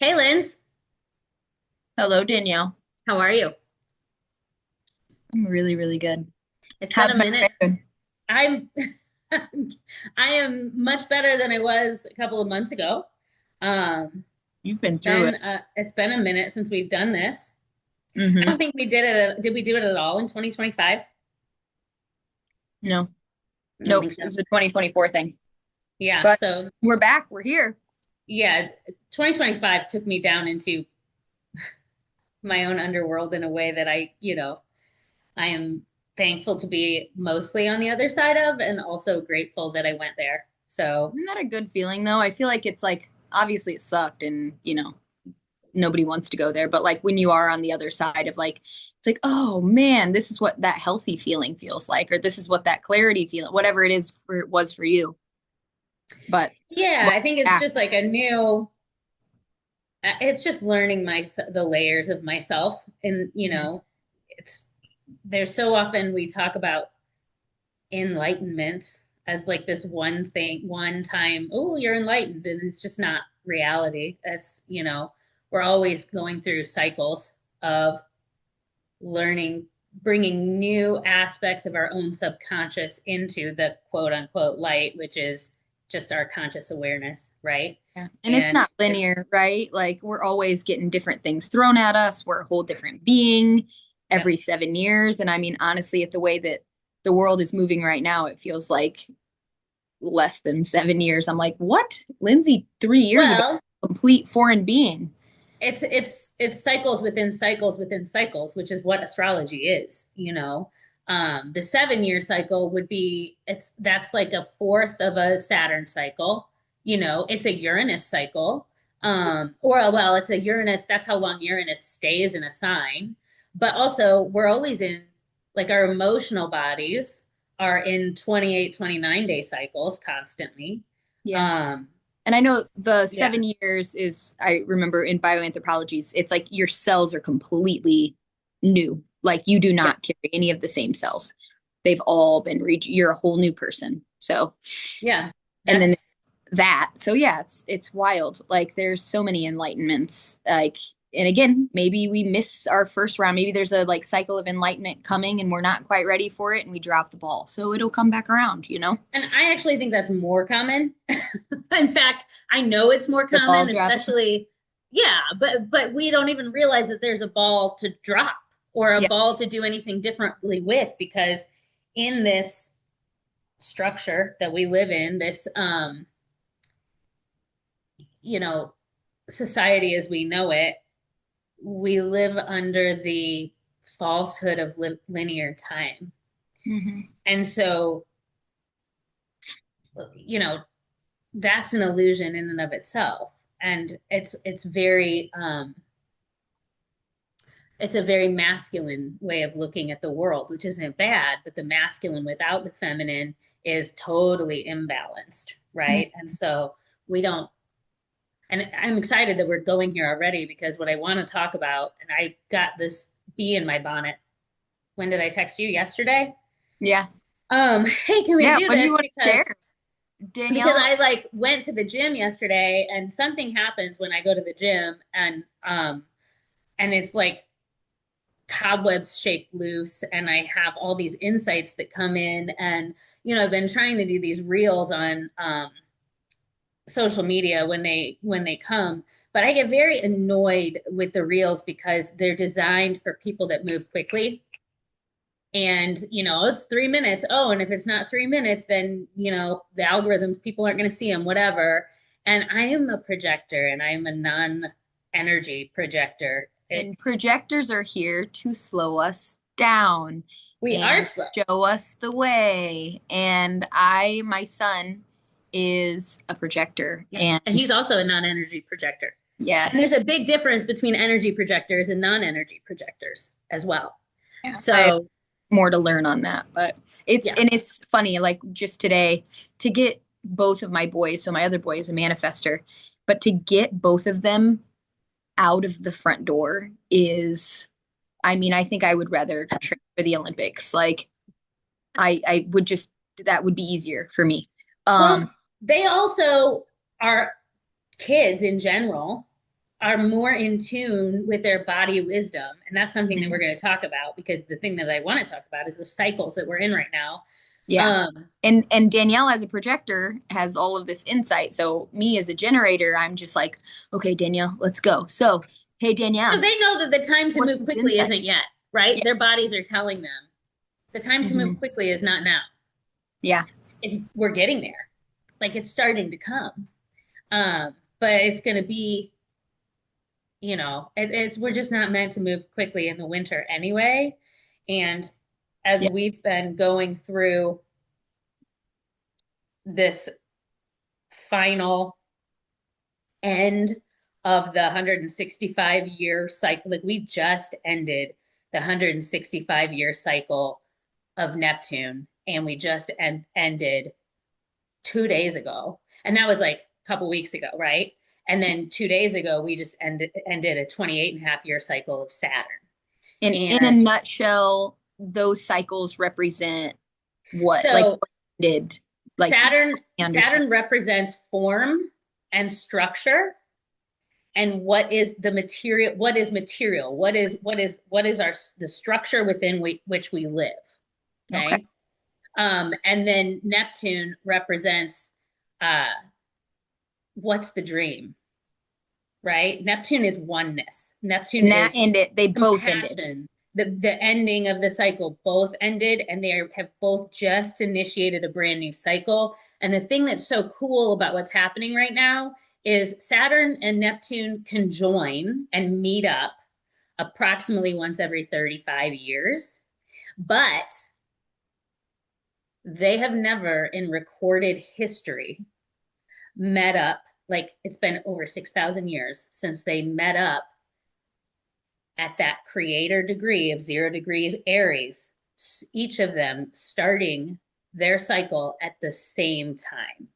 Hey, Linz, Hello, Danielle. how are you? I'm really, really good. It's been a How's my minute. day? I'm I am much better than I was a couple of months ago. Um, You've been through it. it's been a minute since we've done this. I Mm-hmm. don't think we did it. Did we do it at all in 2025? No, I don't nope. think so. This is a 2024 thing. Yeah. But So we're back. We're here. yeah, 2025 took me down into my own underworld in a way that I am thankful to be mostly on the other side of, and also grateful that I went there. So Isn't that a good feeling, though? I feel like it's like, obviously it sucked and, nobody wants to go there. But like when you are on the other side of like, it's like, oh man, this is what that healthy feeling feels like, or this is what that clarity feeling, whatever it is was for you. But yeah, well, I think it's back. just like it's just learning the layers of myself. And, Mhm. it's, there's so often we talk about enlightenment as like this one thing, one time, oh, you're enlightened. And it's just not reality. We're always going through cycles of learning, bringing new aspects of our own subconscious into the quote unquote light, which is just our conscious awareness, right? Yeah. And it's And not it's, linear, right? Like we're always getting different things thrown at us. We're a whole different being yeah. every 7 years. And I mean, honestly, at the way that the world is moving right now, it feels like less than 7 years. I'm like, what? Lyndsy, 3 years ago, Well, complete foreign being. it's cycles within cycles within cycles, which is what astrology is. The 7 year cycle would be it's that's like a fourth of a Saturn cycle. It's a Uranus cycle. Or well, it's a Uranus, that's how long Uranus stays in a sign. But also we're always in, like, our emotional bodies are in 28, 29 day cycles constantly. Yeah. Um, And I know the yeah. 7 years is, I remember in bioanthropology, it's like your cells are completely new. Like you do Yeah. not carry any of the same cells. They've all been, you're a whole new person. So, Yeah. and then That's that. So yeah, it's wild. Like there's so many enlightenments. Like, and again, maybe we miss our first round. Maybe there's a like cycle of enlightenment coming and we're not quite ready for it and we drop the ball. So it'll come back around. And I actually think that's more common. In fact, I know it's more The ball common, dropping. especially, yeah, but we don't even realize that there's a ball to drop or a Yeah. ball to do anything differently with, because in this structure that we live in, this you know, society as we know it, we live under the falsehood of linear time. Hmm. And so, you know, that's an illusion in and of itself. And it's a very masculine way of looking at the world, which isn't bad, but the masculine without the feminine is totally imbalanced, right? And so we don't, and I'm excited that we're going here already, because what I want to talk about, and I got this bee in my bonnet. When did I text you? Yesterday? Yeah. Hey, can we Yeah. do What do you this? want to share? Because Danielle? I like went to the gym yesterday, and something happens when I go to the gym, and it's like cobwebs shake loose, and I have all these insights that come in. And I've been trying to do these reels on social media when they come, but I get very annoyed with the reels because they're designed for people that move quickly. And it's 3 minutes. Oh, and if it's not 3 minutes, then the algorithms, people aren't going to see them, whatever. And I am a projector, and I am a non-energy projector. And projectors are here to slow us down We are and slow. show us the way. And my son is a projector. Yeah. And And he's also a non-energy projector. And yes, there's a big difference between energy projectors and non-energy projectors as well. yeah, I have So, more to learn on that. But yeah. it's funny, like just today to get both of my boys, so my other boy is a manifester, but to get both of them out of the front door is, I mean, I think I would rather train for the Olympics. Like I would just, that would be easier for me. Well, Um, they also are kids in general. are more in tune with their body wisdom. And that's something that Mhm. we're going to talk about, because the thing that I want to talk about is the cycles that we're in right now. Yeah. Um, And Danielle as a projector has all of this insight. So me as a generator, I'm just like, okay, Danielle, let's go. So, hey so Danielle, they know that the time to what's move this quickly insight? isn't yet, right? Yeah. Their bodies are telling them the time to move Hmm. quickly is not now. Yeah. We're getting there. Like it's starting to come. But it's going to be, we're just not meant to move quickly in the winter anyway. And as Yeah. we've been going through this final end of the 165-year cycle, like we just ended the 165-year cycle of Neptune, and we just ended 2 days ago. And that was like a couple weeks ago, right? And then 2 days ago, we just ended a 28.5-year cycle of Saturn. And in a And nutshell, those cycles represent what? Like so what did like Saturn understand? Saturn represents form and structure, and what is material, what is our the structure within which we live. Okay. Okay. And then Neptune represents uh what's the dream, right? Neptune is oneness. Neptune And that is ended, they both ended. compassion. The ending of the cycle both ended, and they have both just initiated a brand new cycle. And the thing that's so cool about what's happening right now is Saturn and Neptune conjoin and meet up approximately once every 35 years, but they have never in recorded history met up. Like it's been over 6,000 years since they met up at that creator degree of 0 degrees Aries, each of them starting their cycle at the same time.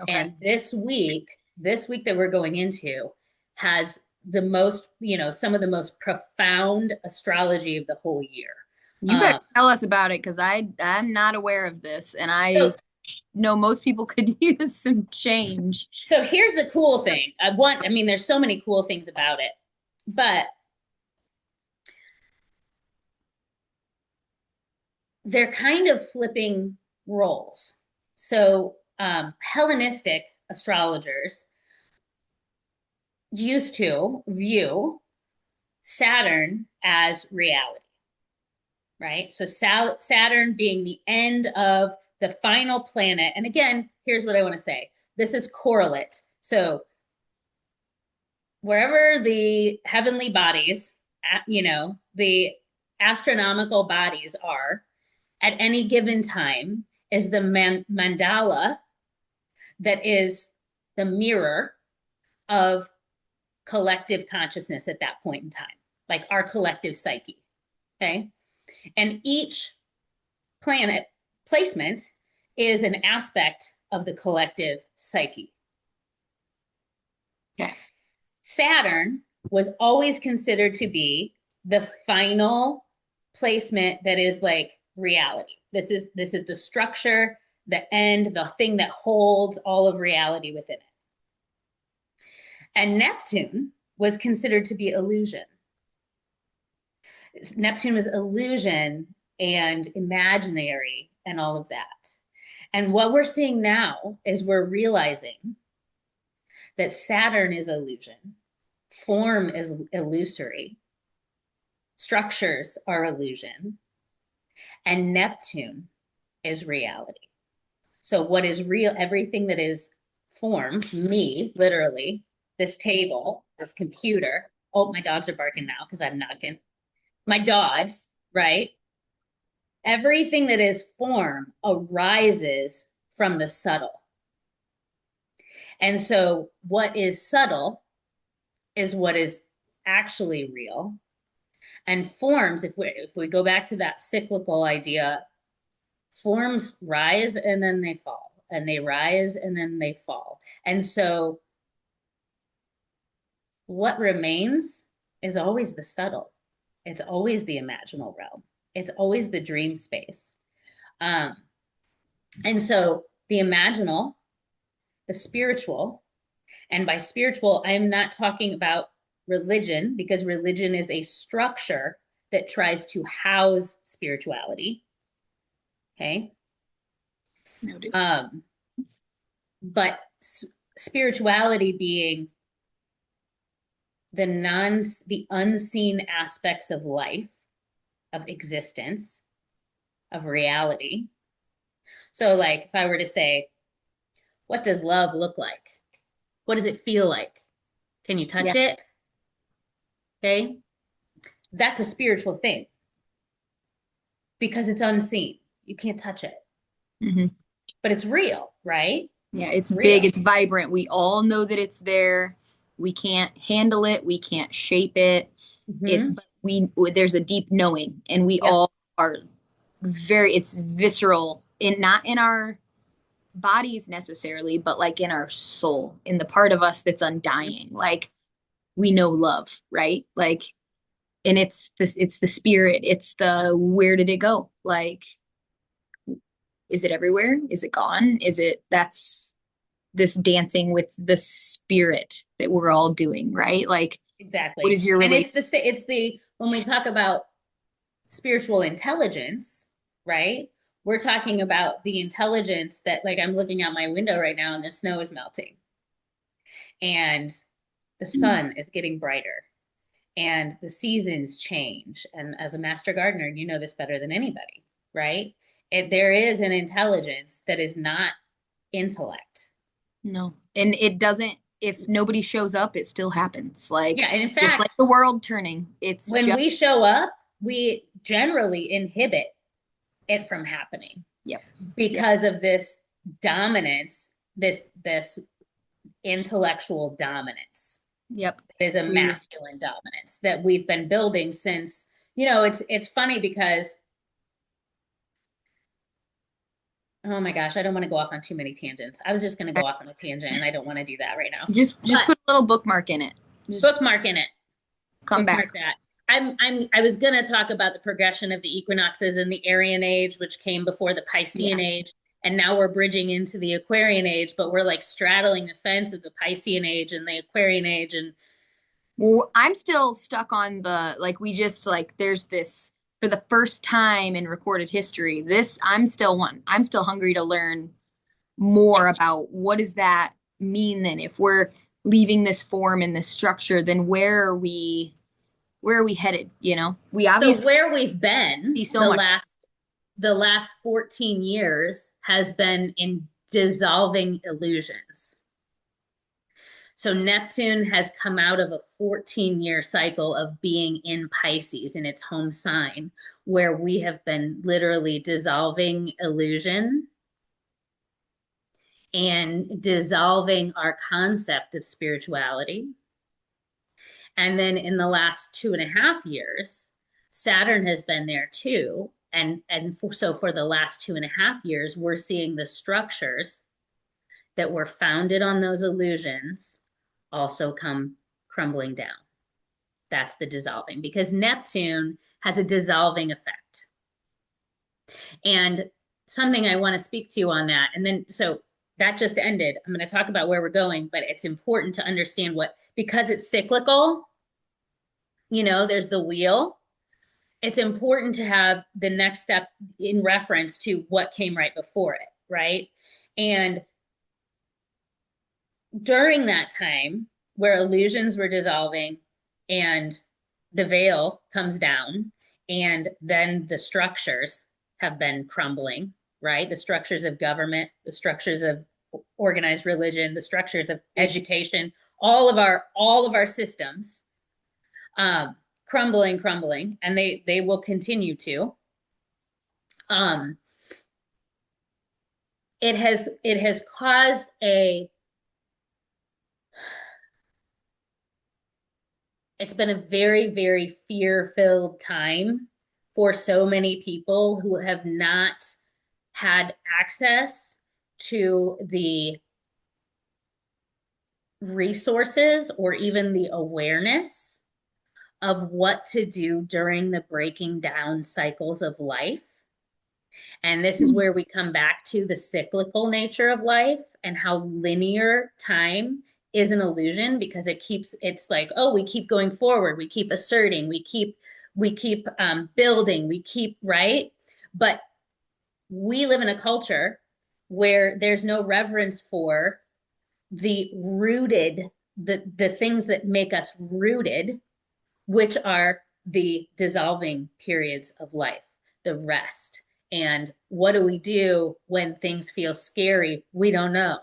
Okay. And this week that we're going into has the most, some of the most profound astrology of the whole year. You better Um, tell us about it because I'm not aware of this, and I so, know most people could use some change. so here's the cool thing. I mean, there's so many cool things about it, but they're kind of flipping roles. So, Hellenistic astrologers used to view Saturn as reality, right? So, Saturn being the end of the final planet. And again, here's what I want to say, this is correlate. So, wherever the heavenly bodies, the astronomical bodies are at any given time, is the mandala that is the mirror of collective consciousness at that point in time, like our collective psyche. Okay. And each planet placement is an aspect of the collective psyche. Okay. Saturn was always considered to be the final placement that is like reality. This is the structure, the end, the thing that holds all of reality within it. And Neptune was considered to be illusion. Neptune was illusion and imaginary and all of that. And what we're seeing now is we're realizing that Saturn is illusion, form is illusory, structures are illusion, and Neptune is reality. So, what is real, everything that is form, me, literally, this table, this computer. Oh, my dogs are barking now because I'm knocking. My dogs, right? Everything that is form arises from the subtle. And so, what is subtle is what is actually real. And forms, if we go back to that cyclical idea, forms rise and then they fall, and they rise and then they fall. And so, what remains is always the subtle. It's always the imaginal realm. It's always the dream space. Um, and so, the imaginal, the spiritual, and by spiritual, I am not talking about religion, because religion is a structure that tries to house spirituality. Okay. Noted. Um, but spirituality being the unseen aspects of life, of existence, of reality. So, like, if I were to say, what does love look like? What does it feel like? Can you Yeah. touch it? Okay. That's a spiritual thing because it's unseen. You can't touch it, Hmm. but it's real, right? Yeah, It's it's big, real. it's vibrant. We all know that it's there. We can't handle it, we can't shape it. Hmm. But there's a deep knowing, and we Yep. all are it's visceral, in not in our bodies necessarily, but like in our soul, in the part of us that's undying. Like we know love, right? Like, and it's the spirit, it's the where did it go? Like, is it everywhere? Is it gone? Is it that's this dancing with the spirit that we're all doing, right? Like, what Exactly. is your And relation? when we talk about spiritual intelligence, right? We're talking about the intelligence that, like, I'm looking out my window right now and the snow is melting and the sun is getting brighter and the seasons change. And as a master gardener, you know this better than anybody, right? There is an intelligence that is not intellect. No. And it doesn't, if nobody shows up, it still happens. Yeah. Like, And in just like fact, the world turning, it's when just, we show up, we generally inhibit it from happening yep, yep, because of this dominance, this intellectual dominance. yep. It is a We, masculine dominance that we've been building since, it's funny because, oh my gosh, I don't want to go off on too many tangents. I was just going to go off on a tangent and I don't want to do that right now. just But put a little bookmark in it. Just bookmark in it. come back. Bookmark that. I was going to talk about the progression of the equinoxes in the Aryan age, which came before the Yeah. Piscean age, and now we're bridging into the Aquarian age, but we're like straddling the fence of the Piscean age and the Aquarian age. And Well, I'm still stuck on the, like, we just, like, there's this, for the first time in recorded history, I'm still hungry to learn yeah, more about what does that mean then. If we're leaving this form and this structure, then where are we headed? You know, we so obviously where we've been see so much. the last 14 years has been in dissolving illusions. So Neptune has come out of a 14-year cycle of being in Pisces in its home sign, where we have been literally dissolving illusion and dissolving our concept of spirituality. And then in the last 2.5 years, Saturn has been there too. So for the last 2.5 years, we're seeing the structures that were founded on those illusions also come crumbling down. That's the dissolving, because Neptune has a dissolving effect. And something I want to speak to on that. And then, so that just ended. I'm going to talk about where we're going, but it's important to understand because it's cyclical, there's the wheel. It's important to have the next step in reference to what came right before it, right? And during that time where illusions were dissolving and the veil comes down, and then the structures have been crumbling, right? The structures of government, the structures of organized religion, the structures of education, all of our systems, crumbling, and they will continue to. Um, it has caused it's been a very, very fear-filled time for so many people who have not had access to the resources or even the awareness of what to do during the breaking down cycles of life. And this is where we come back to the cyclical nature of life and how linear time is an illusion because it's like, oh, we keep going forward, we keep asserting, we keep building, we keep, right? But we live in a culture where there's no reverence for the rooted, the things that make us rooted, which are the dissolving periods of life, the rest. And what do we do when things feel scary? We don't know.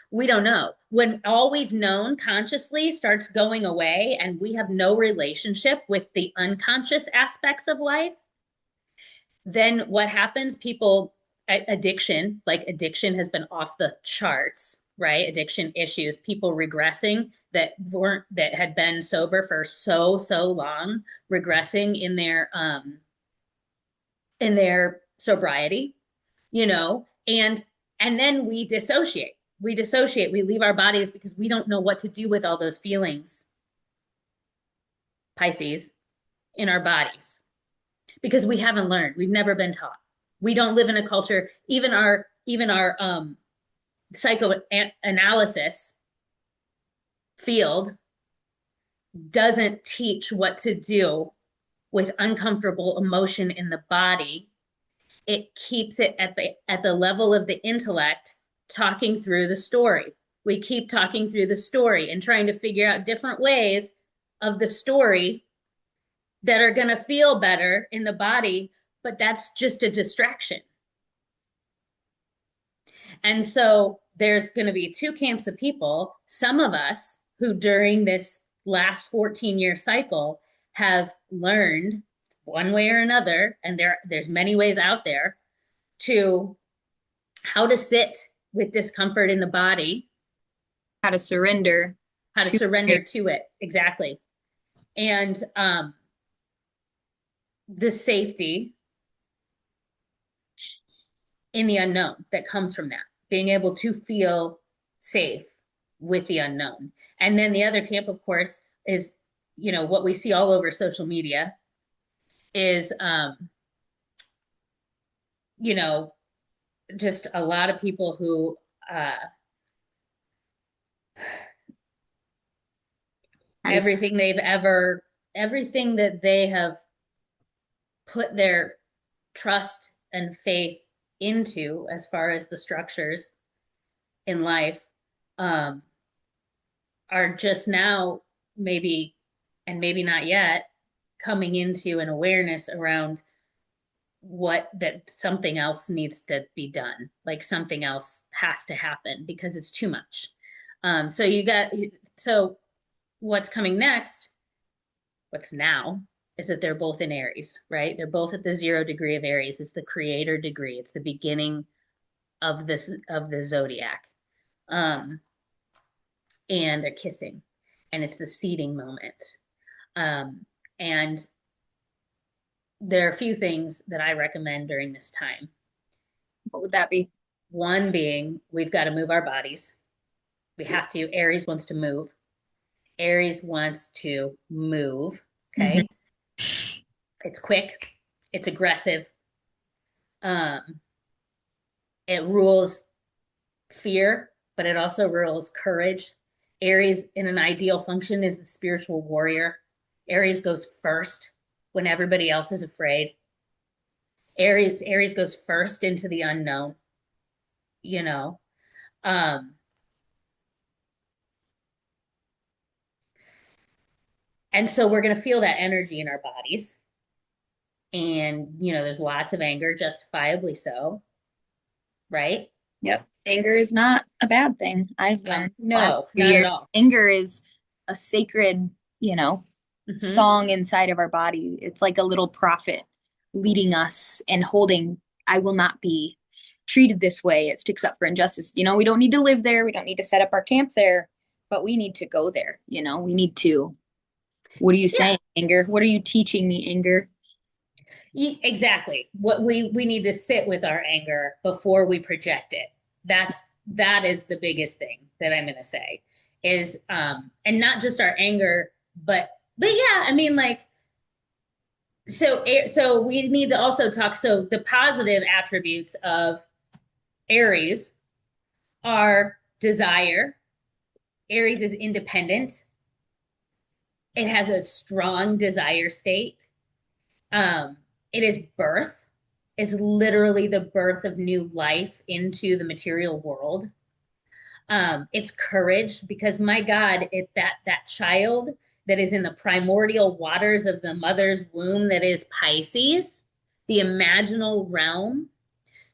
We don't know. When all we've known consciously starts going away and we have no relationship with the unconscious aspects of life, then what happens? People, addiction has been off the charts, right? Addiction issues, people regressing that had been sober for so long, regressing in their sobriety, and then we dissociate, we leave our bodies because we don't know what to do with all those feelings, Pisces, in our bodies, because we haven't learned, we've never been taught. We don't live in a culture, even our psychoanalysis field doesn't teach what to do with uncomfortable emotion in the body. It keeps it at the level of the intellect, talking through the story. We keep talking through the story and trying to figure out different ways of the story that are going to feel better in the body, but that's just a distraction. And so there's going to be two camps of people. Some of us who during this last 14-year cycle have learned one way or another, and there's many ways out there, to how to sit with discomfort in the body, How to surrender how to to surrender it. to it, exactly, and the safety in the unknown that comes from that, being able to feel safe with the unknown. And then the other camp, of course, is, what we see all over social media is, you know, just a lot of people who, Kind of everything that they have put their trust and faith into as far as the structures in life, um, are just now, maybe, and maybe not yet, coming into an awareness around that something else needs to be done, like something else has to happen because it's too much. So what's coming next, what's now, is that they're both in Aries, right? They're both at the 0 degree of Aries. It's the creator degree. It's the beginning of the zodiac. um and they're kissing, and it's the seeding moment. And there are a few things that I recommend during this time. What would that be? One being, we've got to move our bodies. We have to. Aries wants to move. Aries wants to move. Mm-hmm. Okay. It's quick. It's aggressive. Um, it rules fear, but it also rules courage. Aries, in an ideal function, is the spiritual warrior. Aries goes first when everybody else is afraid. Aries goes first into the unknown, you know. Um, and so we're going to feel that energy in our bodies. And, there's lots of anger, justifiably so, right? Yep. Anger is not a bad thing. I've learned the last No, few not at years. all. Anger is a sacred, Hmm. song inside of our body. It's like a little prophet leading us and holding, I will not be treated this way. It sticks up for injustice. We don't need to live there. We don't need to set up our camp there, but we need to go there. We need to. What are you Yeah, saying, anger? What are you teaching me, anger? exactly. What we need to sit with our anger before we project it. That is the biggest thing that I'm going to say is, and not just our anger, but yeah, I mean, like, so we need to also talk. So the positive attributes of Aries are desire, Aries is independent. It has a strong desire state. It is birth. It's literally the birth of new life into the material world. It's courage because my God, that child that is in the primordial waters of the mother's womb that is Pisces, the imaginal realm,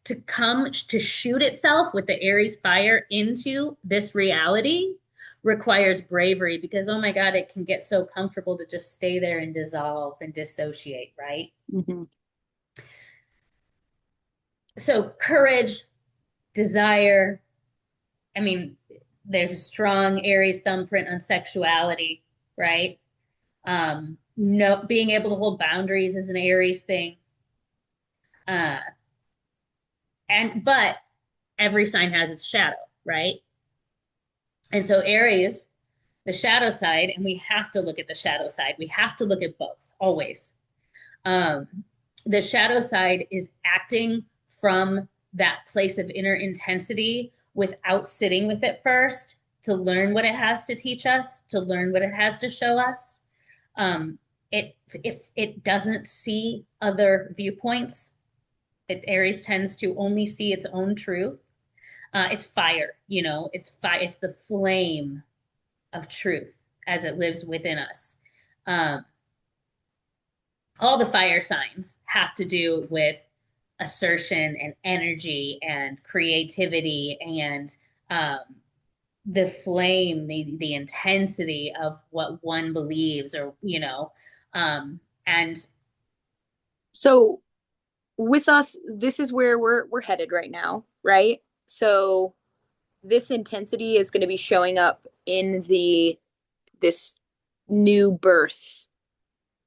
to come to shoot itself with the Aries fire into this reality requires bravery because oh my God, it can get so comfortable to just stay there and dissolve and dissociate, right? Mm-hmm. So courage, desire, I mean, there's a strong Aries thumbprint on sexuality, right? No, being able to hold boundaries is an Aries thing. Uh, but every sign has its shadow, right? And so Aries, the shadow side, and we have to look at the shadow side. We have to look at both always. Um, the shadow side is acting from that place of inner intensity without sitting with it first to learn what it has to teach us, to learn what it has to show us. It if it doesn't see other viewpoints, Aries tends to only see its own truth. It's fire, it's fire. It's the flame of truth as it lives within us. Um, all the fire signs have to do with assertion and energy and creativity and um, the flame, the intensity of what one believes, or and So with us, this is where we're headed right now, right? So this intensity is going to be showing up in the this new birth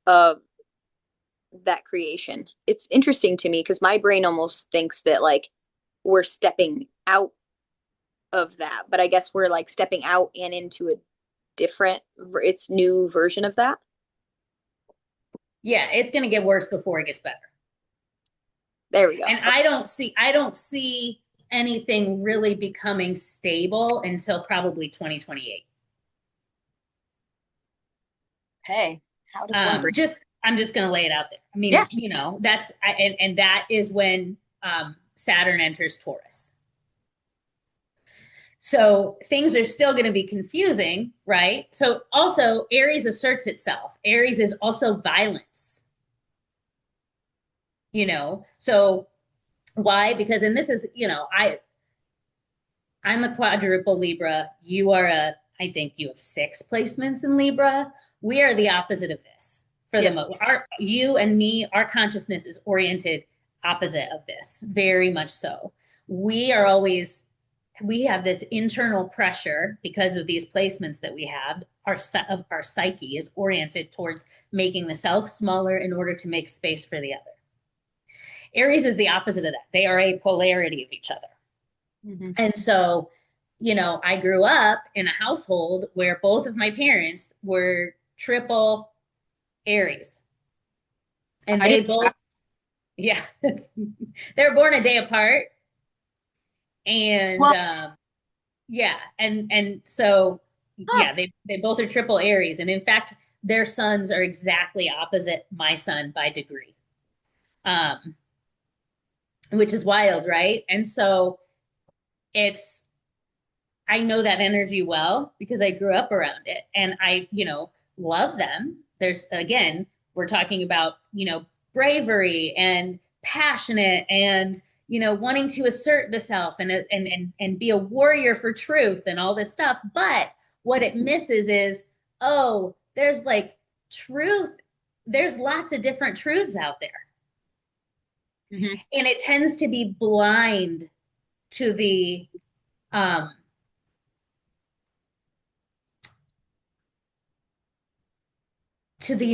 of that creation. It's interesting to me because my brain almost thinks that like we're stepping out of that, but I guess we're like stepping out and into a different, it's new version of that. yeah, it's going to get worse before it gets better. There we go. And I don't see anything really becoming stable until probably 2028. Hey, how does one break? Just I'm just going to lay it out there. I Yeah. mean, that's and that is when Saturn enters Taurus. So things are still going to be confusing, right? So also Aries asserts itself. Aries is also violence, So why? Because and this is, I'm a quadruple Libra. You are I think you have 6 placements in Libra. We are the opposite of this for the Yes. most. You and me, our consciousness is oriented opposite of this, very much so. We are always, we have this internal pressure because of these placements that we have. Our psyche is oriented towards making the self smaller in order to make space for the other. Aries is the opposite of that. They are a polarity of each other. Mm-hmm. And so, I grew up in a household where both of my parents were triple Aries. And I they didn't. both, yeah, they were born a day apart. And Well, yeah, and so huh. yeah, they both are triple Aries. And in fact, their sons are exactly opposite my son by degree. Um, which is wild, right? And so it's I know that energy well because I grew up around it and I, love them. There's again, we're talking about, bravery and passionate and, wanting to assert the self and be a warrior for truth and all this stuff. But what it misses is, oh, there's like truth. There's lots of different truths out there. Mm-hmm. And it tends to be blind to the um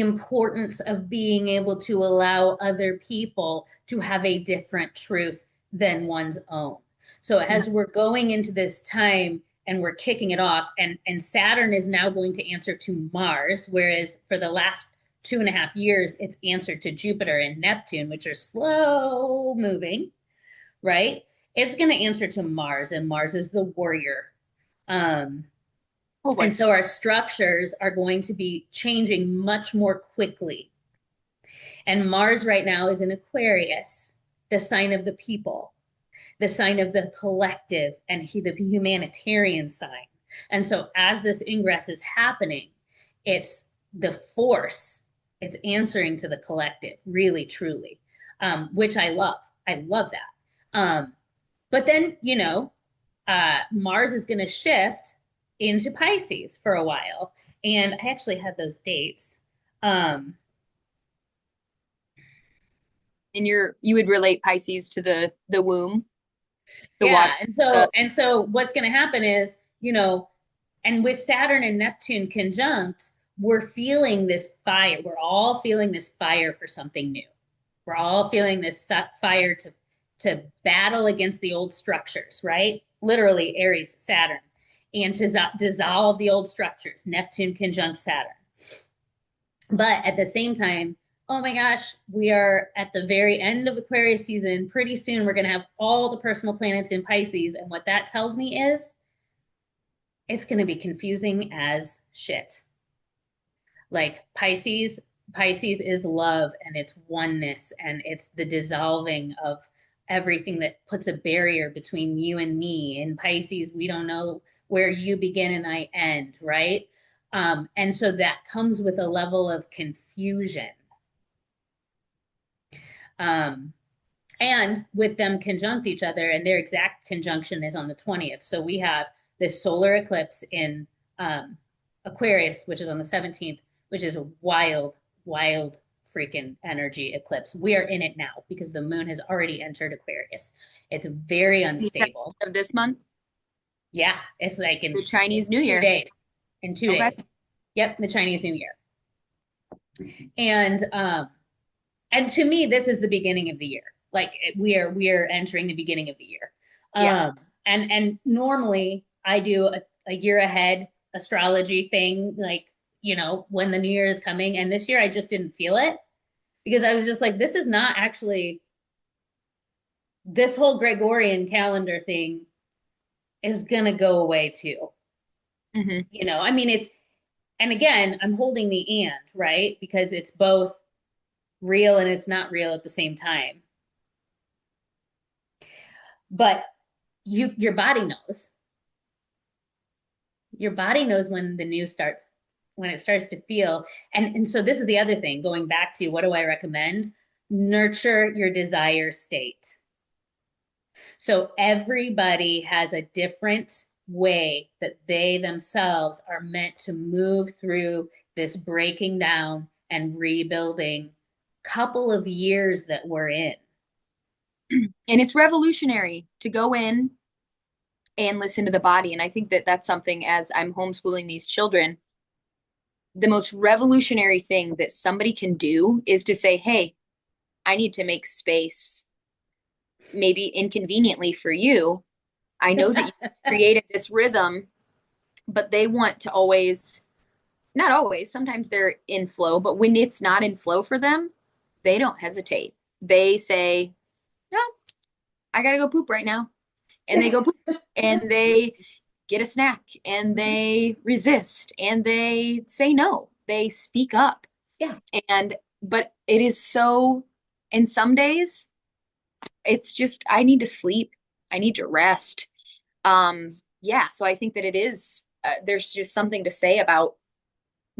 importance of being able to allow other people to have a different truth than one's own. So as we're going into this time and we're kicking it off, and Saturn is now going to answer to Mars, whereas for the last 2.5 years, it's answered to Jupiter and Neptune, which are slow moving, right? It's going to answer to Mars, and Mars is the warrior. Um, Oh boy. And so our structures are going to be changing much more quickly. And Mars right now is in Aquarius, the sign of the people, the sign of the collective, and the humanitarian sign. And so as this ingress is happening, it's the force, it's answering to the collective, really, truly, which I love. I love that. But then, Mars is going to shift into Pisces for a while. And I actually had those dates. Um, And you would relate Pisces to the womb, the yeah. water, And the so, and so what's going to happen is, and with Saturn and Neptune conjunct, we're feeling this fire. We're all feeling this fire for something new. We're all feeling this fire to battle against the old structures, right? Literally Aries, Saturn, and to dissolve the old structures, Neptune conjunct Saturn. But at the same time, oh my gosh, we are at the very end of Aquarius season. Pretty soon, we're going to have all the personal planets in Pisces. And what that tells me is it's going to be confusing as shit. Like Pisces is love and it's oneness and it's the dissolving of everything that puts a barrier between you and me. In Pisces, we don't know where you begin and I end, right? And so that comes with a level of confusion. Um, and with them conjunct each other, and their exact conjunction is on the 20th. So we have this solar eclipse in Aquarius, which is on the 17th, which is a wild, wild freaking energy eclipse. We are in it now because the moon has already entered Aquarius. It's very unstable. of this month, Yeah, it's like the in Chinese New two Year. days. In two Okay. days. Yep, the Chinese New Year. And and to me, this is the beginning of the year. Like we are entering the beginning of the year. Yeah. And normally I do a year ahead astrology thing, like when the new year is coming. And this year I just didn't feel it because I was just like, this is not actually this whole Gregorian calendar thing is gonna go away too. Hmm. I mean it's and again, I'm holding the and, right? Because it's both real and it's not real at the same time. But your body knows. Your body knows when the new starts, when it starts to feel. And so this is the other thing, going back to what do I recommend? Nurture your desire state. So everybody has a different way that they themselves are meant to move through this breaking down and rebuilding couple of years that we're in. And it's revolutionary to go in and listen to the body. And I think that that's something, as I'm homeschooling these children, the most revolutionary thing that somebody can do is to say, hey, I need to make space, maybe inconveniently for you. I know that you created this rhythm, but they want to always, not always, sometimes they're in flow, but when it's not in flow for them, they don't hesitate. They say, no, I got to go poop right now. And they go poop and they get a snack and they resist and they say no. They speak up. Yeah. But it is so, and some days it's just, I need to sleep. I need to rest. Yeah. So I think that it is, there's just something to say about,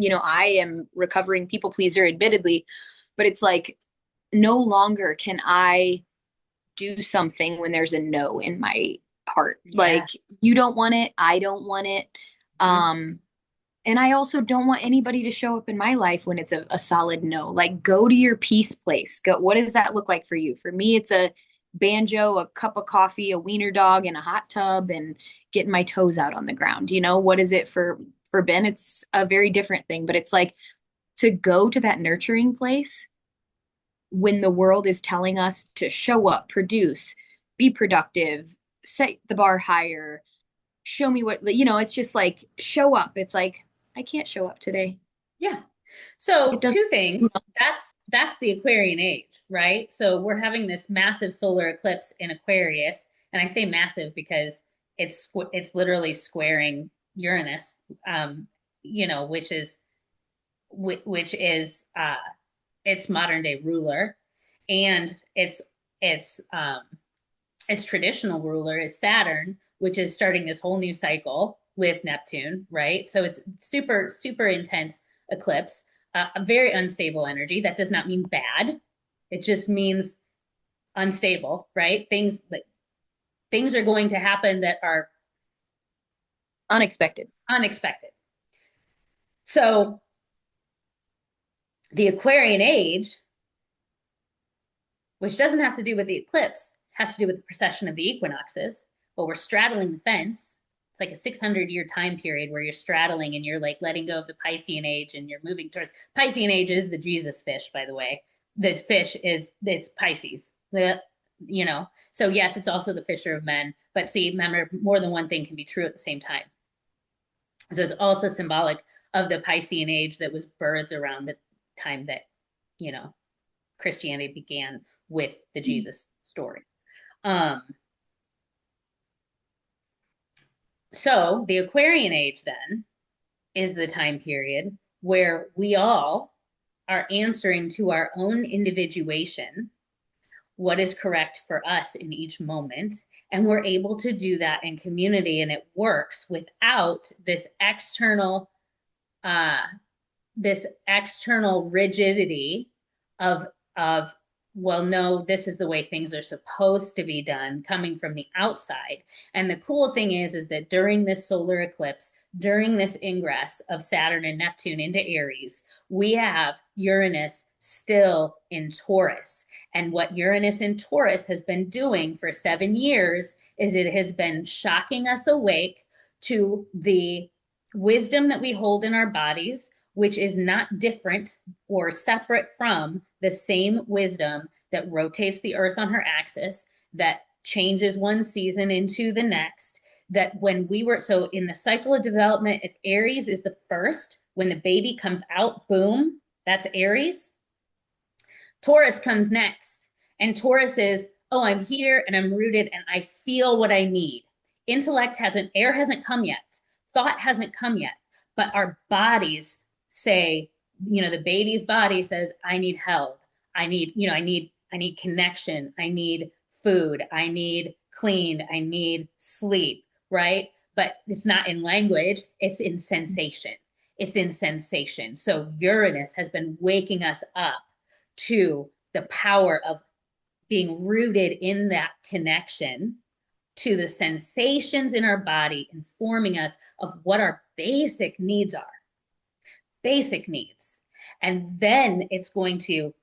I am recovering people pleaser, admittedly, but it's like no longer can I do something when there's a no in my heart. Yeah. Like you don't want it, I don't want it. Mhm. And I also don't want anybody to show up in my life when it's a solid no. Like go to your peace place. Go, what does that look like for you? For me, it's a banjo, a cup of coffee, a wiener dog, and a hot tub and getting my toes out on the ground. What is it for Ben? It's a very different thing, but it's like to go to that nurturing place when the world is telling us to show up, produce, be productive, set the bar higher, show me it's just like show up. It's like, I can't show up today. Yeah. It So doesn't, two things. That's the Aquarian age, right? So we're having this massive solar eclipse in Aquarius, and I say massive because it's literally squaring. Uranus, you know, which is its modern day ruler, and its its traditional ruler is Saturn, which is starting this whole new cycle with Neptune, right? So it's super, super intense eclipse, a very unstable energy. That does not mean bad. It just means unstable, right? Things are going to happen that are Unexpected. unexpected. So the Aquarian age, which doesn't have to do with the eclipse, has to do with the precession of the equinoxes, but we're straddling the fence. It's like a 600-year time period where you're straddling and you're like letting go of the Piscean age and you're moving towards Piscean age is the Jesus fish, by the way. The fish is it's Pisces. You know, so yes, it's also the fisher of men. But see, remember, more than one thing can be true at the same time. So it's also symbolic of the Piscean age that was birthed around the time that, you know, Christianity began with the Jesus story. Um, so the Aquarian age then is the time period where we all are answering to our own individuation what is correct for us in each moment. And we're able to do that in community, and it works without uh, this external rigidity of of well, no, this is the way things are supposed to be done coming from the outside. And the cool thing is that during this solar eclipse, during this ingress of Saturn and Neptune into Aries, we have Uranus still in Taurus. And what Uranus in Taurus has been doing for 7 years is it has been shocking us awake to the wisdom that we hold in our bodies, which is not different or separate from the same wisdom that rotates the earth on her axis, that changes one season into the next. That when we were, so in the cycle of development, if Aries is the first, when the baby comes out, boom, that's Aries. Taurus comes next. And Taurus is, oh, I'm here and I'm rooted and I feel what I need. Air hasn't come yet. Thought hasn't come yet. But our bodies say, you know, the baby's body says, I need held. I need connection. I need food. I need clean. I need sleep, right? But it's not in language, it's in sensation. It's in sensation. So Uranus has been waking us up to the power of being rooted in that connection to the sensations in our body, informing us of what our basic needs are. Basic needs. And then it's going to,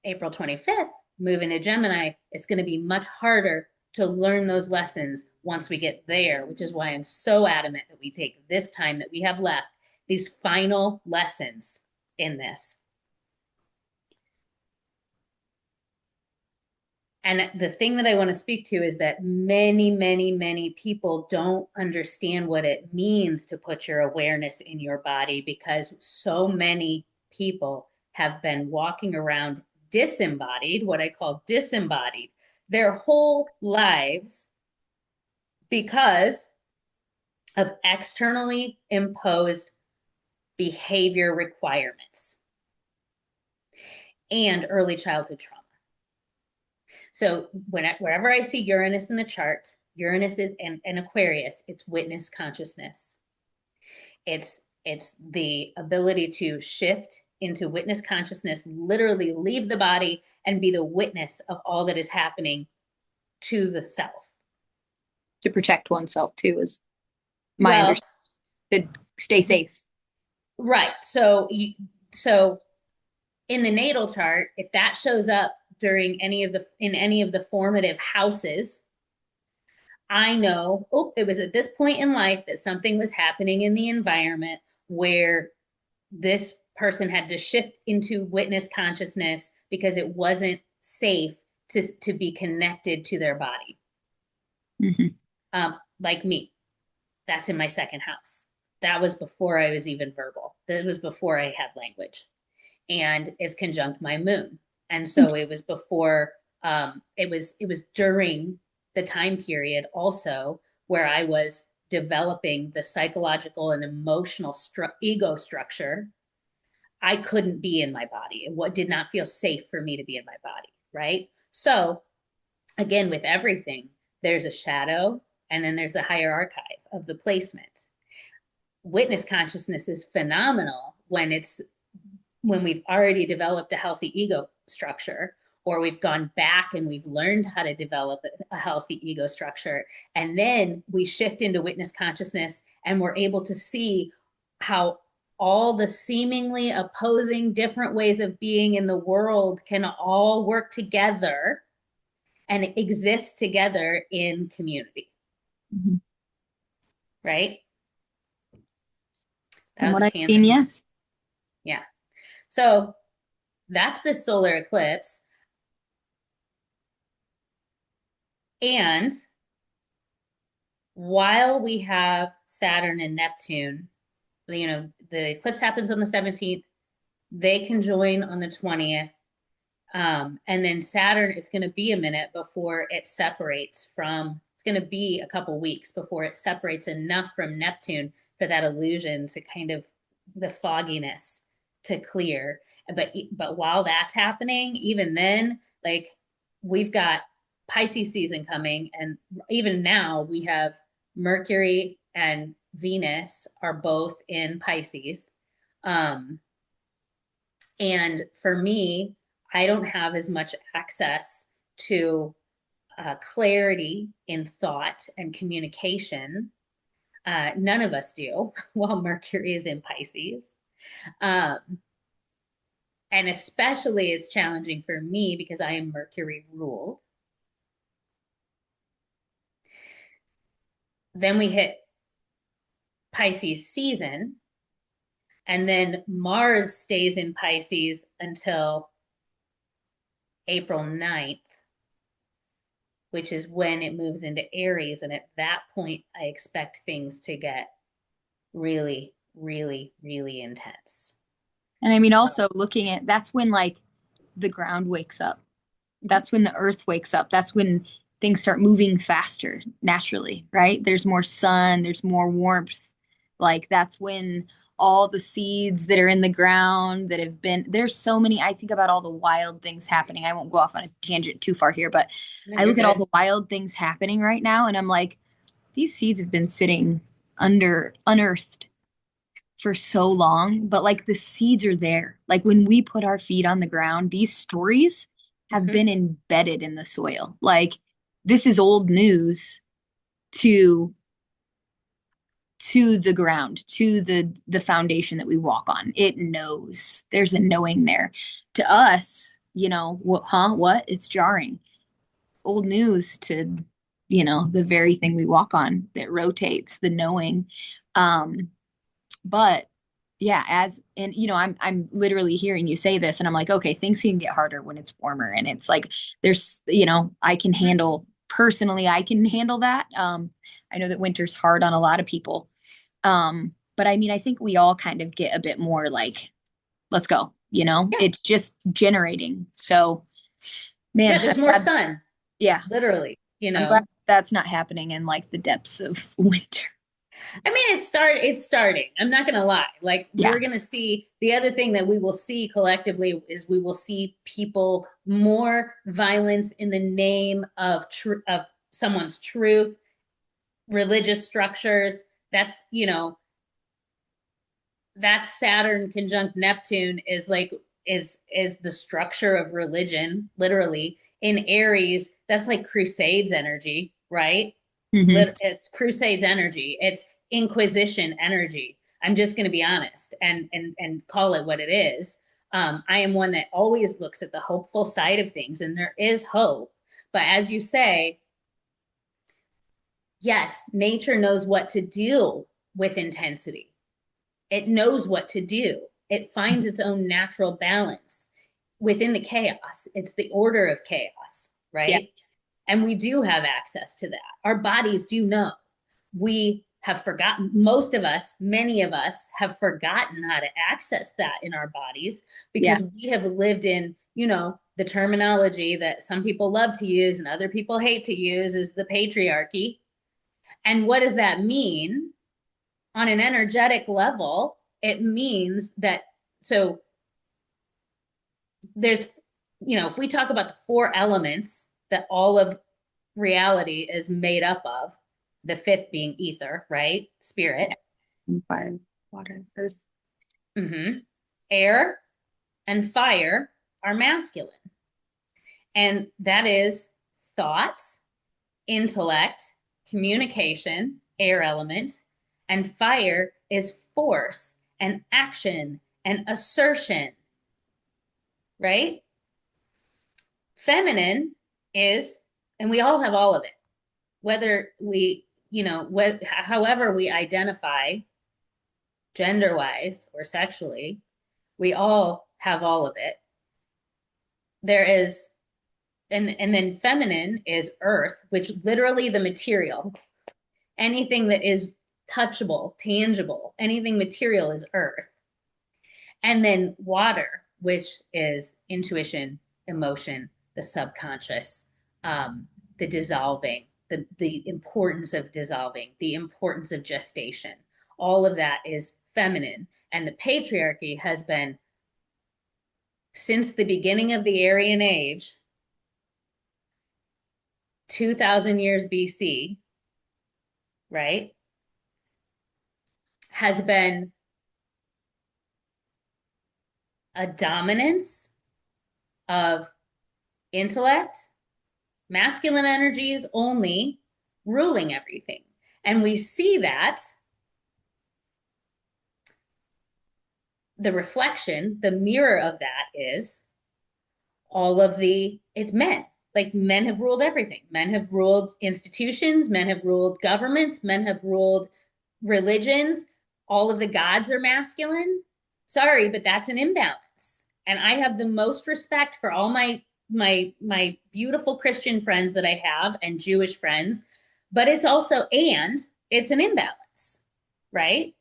April 25th, move into Gemini. It's going to be much harder to learn those lessons once we get there, which is why I'm so adamant that we take this time that we have left, these final lessons in this. And the thing that I want to speak to is that many, many, many people don't understand what it means to put your awareness in your body, because so many people have been walking around disembodied, what I call disembodied, their whole lives because of externally imposed behavior requirements and early childhood trauma. So wherever I see Uranus in the chart, Uranus is and Aquarius, it's witness consciousness. It's the ability to shift into witness consciousness, literally leave the body and be the witness of all that is happening to the self. To protect oneself too is my Well, understanding. To stay safe. right. So in the natal chart, if that shows up during any of the formative houses, I know, oh, it was at this point in life that something was happening in the environment where this person had to shift into witness consciousness because it wasn't safe to be connected to their body. Mm-hmm. Like me, that's in my second house. That was before I was even verbal. That was before I had language. And it's conjunct my moon. And so it was before, it was during the time period also where I was developing the psychological and emotional ego structure, I couldn't be in my body. What did not feel safe for me to be in my body, right? So again, with everything, there's a shadow and then there's the higher archive of the placement. Witness consciousness is phenomenal when we've already developed a healthy ego structure, or we've gone back and we've learned how to develop a healthy ego structure. And then we shift into witness consciousness and we're able to see how all the seemingly opposing different ways of being in the world can all work together and exist together in community. Mhm. Right? That From was what a I've seen, tangent. yes. Yeah. So that's the solar eclipse. And while we have Saturn and Neptune, the eclipse happens on the 17th, they conjoin on the 20th. And then Saturn, it's going to be a minute before it separates from, it's going to be a couple weeks before it separates enough from Neptune for that illusion to kind of the fogginess to clear. But while that's happening, even then, like we've got Pisces season coming, and even now we have Mercury and Venus are both in Pisces. Um, and for me, I don't have as much access to clarity in thought and communication. None of us do while Mercury is in Pisces. Um, and especially it's challenging for me because I am Mercury ruled. Then we hit Pisces season, and then Mars stays in Pisces until April 9th, which is when it moves into Aries. And at that point, I expect things to get really, really, really intense. And I mean, So, also looking at that's when like the ground wakes up. That's when the earth wakes up. That's when things start moving faster naturally, right? There's more sun, there's more warmth. Like that's when all the seeds that are in the ground that have been there's so many. I think about all the wild things happening. I won't go off on a tangent too far here, but no, I you're look at all good. the wild things happening right now and I'm like, these seeds have been sitting under unearthed for so long, but like the seeds are there. Like when we put our feet on the ground, these stories have Mm-hmm. been embedded in the soil. Like this is old news to the ground, to the foundation that we walk on. It knows. There's a knowing there. To us, what what? It's jarring. Old news to, the very thing we walk on that rotates, the knowing. Um but yeah, I'm literally hearing you say this and I'm like, okay, things can get harder when it's warmer and it's like there's I can handle personally, I can handle that. I know that winter's hard on a lot of people. But I mean, I think we all kind of get a bit more like, let's go, Yeah. it's just generating. So Yeah. man, There's I'm more glad, sun, yeah, literally, you I'm glad know. that's not happening in like the depths of winter. I mean, it's starting. I'm not gonna lie. Like Yeah. we're gonna see the other thing that we will see collectively is we will see people more violence in the name of of someone's truth, religious structures. That's that's Saturn conjunct Neptune is like is the structure of religion, literally. In Aries, that's like Crusades energy, right? Hmm. It's Crusades energy. It's Inquisition energy. I'm just going to be honest and call it what it is. I am one that always looks at the hopeful side of things, and there is hope. But as you say, yes, nature knows what to do with intensity. It knows what to do. It finds its own natural balance within the chaos. It's the order of chaos, Yeah. right? And we do have access to that. Our bodies do know. We have forgotten, most of us, many of us have forgotten how to access that in our bodies Yeah. because we have lived in, the terminology that some people love to use and other people hate to use is the patriarchy, And what does that mean? On an energetic level, it means that, so there's, if we talk about the four elements that all of reality is made up of, the fifth being ether, right? Spirit. Fire, water, earth. Mm-hmm. Air and fire are masculine. And that is thought, intellect, communication, air element, and fire is force and action and assertion, right? Feminine is, and we all have all of it, whether we, however we identify gender wise or sexually, we all have all of it. There is, and then feminine is earth, which literally the material, anything that is touchable, tangible, anything material is earth. And then water, which is intuition, emotion, the subconscious, the dissolving, the importance of dissolving, the importance of gestation. All of that is feminine. And the patriarchy has been, since the beginning of the Aryan age, 2000 years BC, right, has been a dominance of intellect, masculine energies only ruling everything. And we see that the reflection, the mirror of that is it's men. Like men have ruled everything. Men have ruled institutions, men have ruled governments, men have ruled religions. All of the gods are masculine. Sorry, but that's an imbalance. And I have the most respect for all my beautiful Christian friends that I have and Jewish friends, but it's an imbalance, right?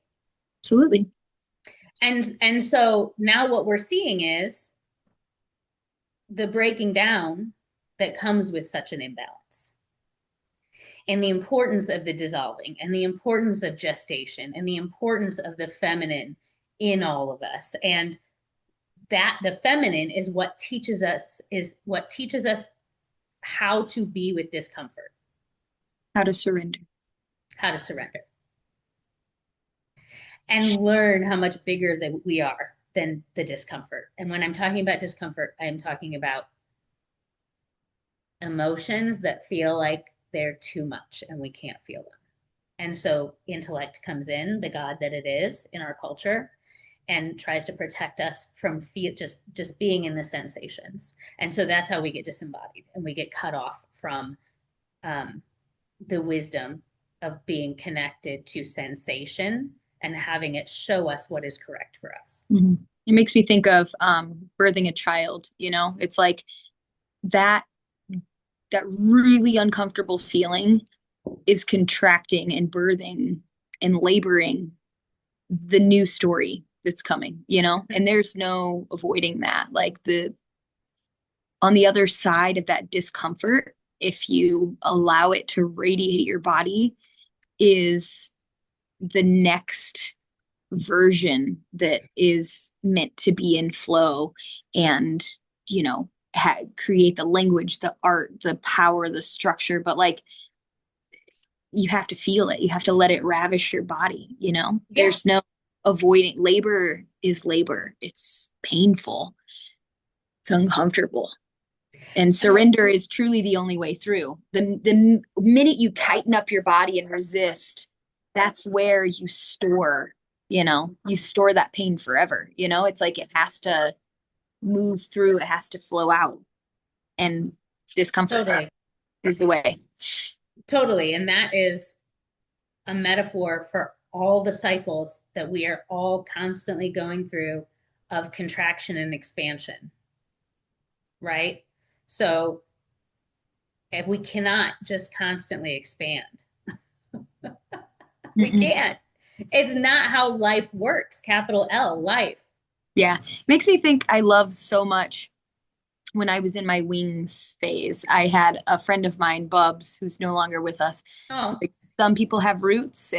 Absolutely. And so now what we're seeing is the breaking down that comes with such an imbalance, and the importance of the dissolving, and the importance of gestation, and the importance of the feminine in all of us. And that the feminine is what teaches us how to be with discomfort, How to surrender. how to surrender, and learn how much bigger that we are than the discomfort. And when I'm talking about discomfort, I am talking about emotions that feel like they're too much and we can't feel them. And so intellect comes in, the God that it is in our culture, and tries to protect us from just being in the sensations. And so that's how we get disembodied and we get cut off from um, the wisdom of being connected to sensation and having it show us what is correct for us. Mm-hmm. It makes me think of birthing a child, it's like that that really uncomfortable feeling is contracting and birthing and laboring the new story that's coming, and there's no avoiding that. Like on the other side of that discomfort, if you allow it to radiate your body, is the next version that is meant to be in flow and, create the language, the art, the power, the structure. But like, you have to feel it. You have to let it ravish your body, Yeah. There's no avoiding. Labor is labor. It's painful. It's uncomfortable. And surrender is truly the only way through. The minute you tighten up your body and resist, that's where you store, you store that pain forever. It's like it has to move through, it has to flow out. And discomfort Totally. is the way. Totally. And that is a metaphor for all the cycles that we are all constantly going through of contraction and expansion, right? So if we cannot just constantly expand, we can't. It's not how life works, capital L, life. Yeah. Makes me think I love so much when I was in my wings phase. I had a friend of mine, Bubs, who's no longer with us. Oh, Like some people have roots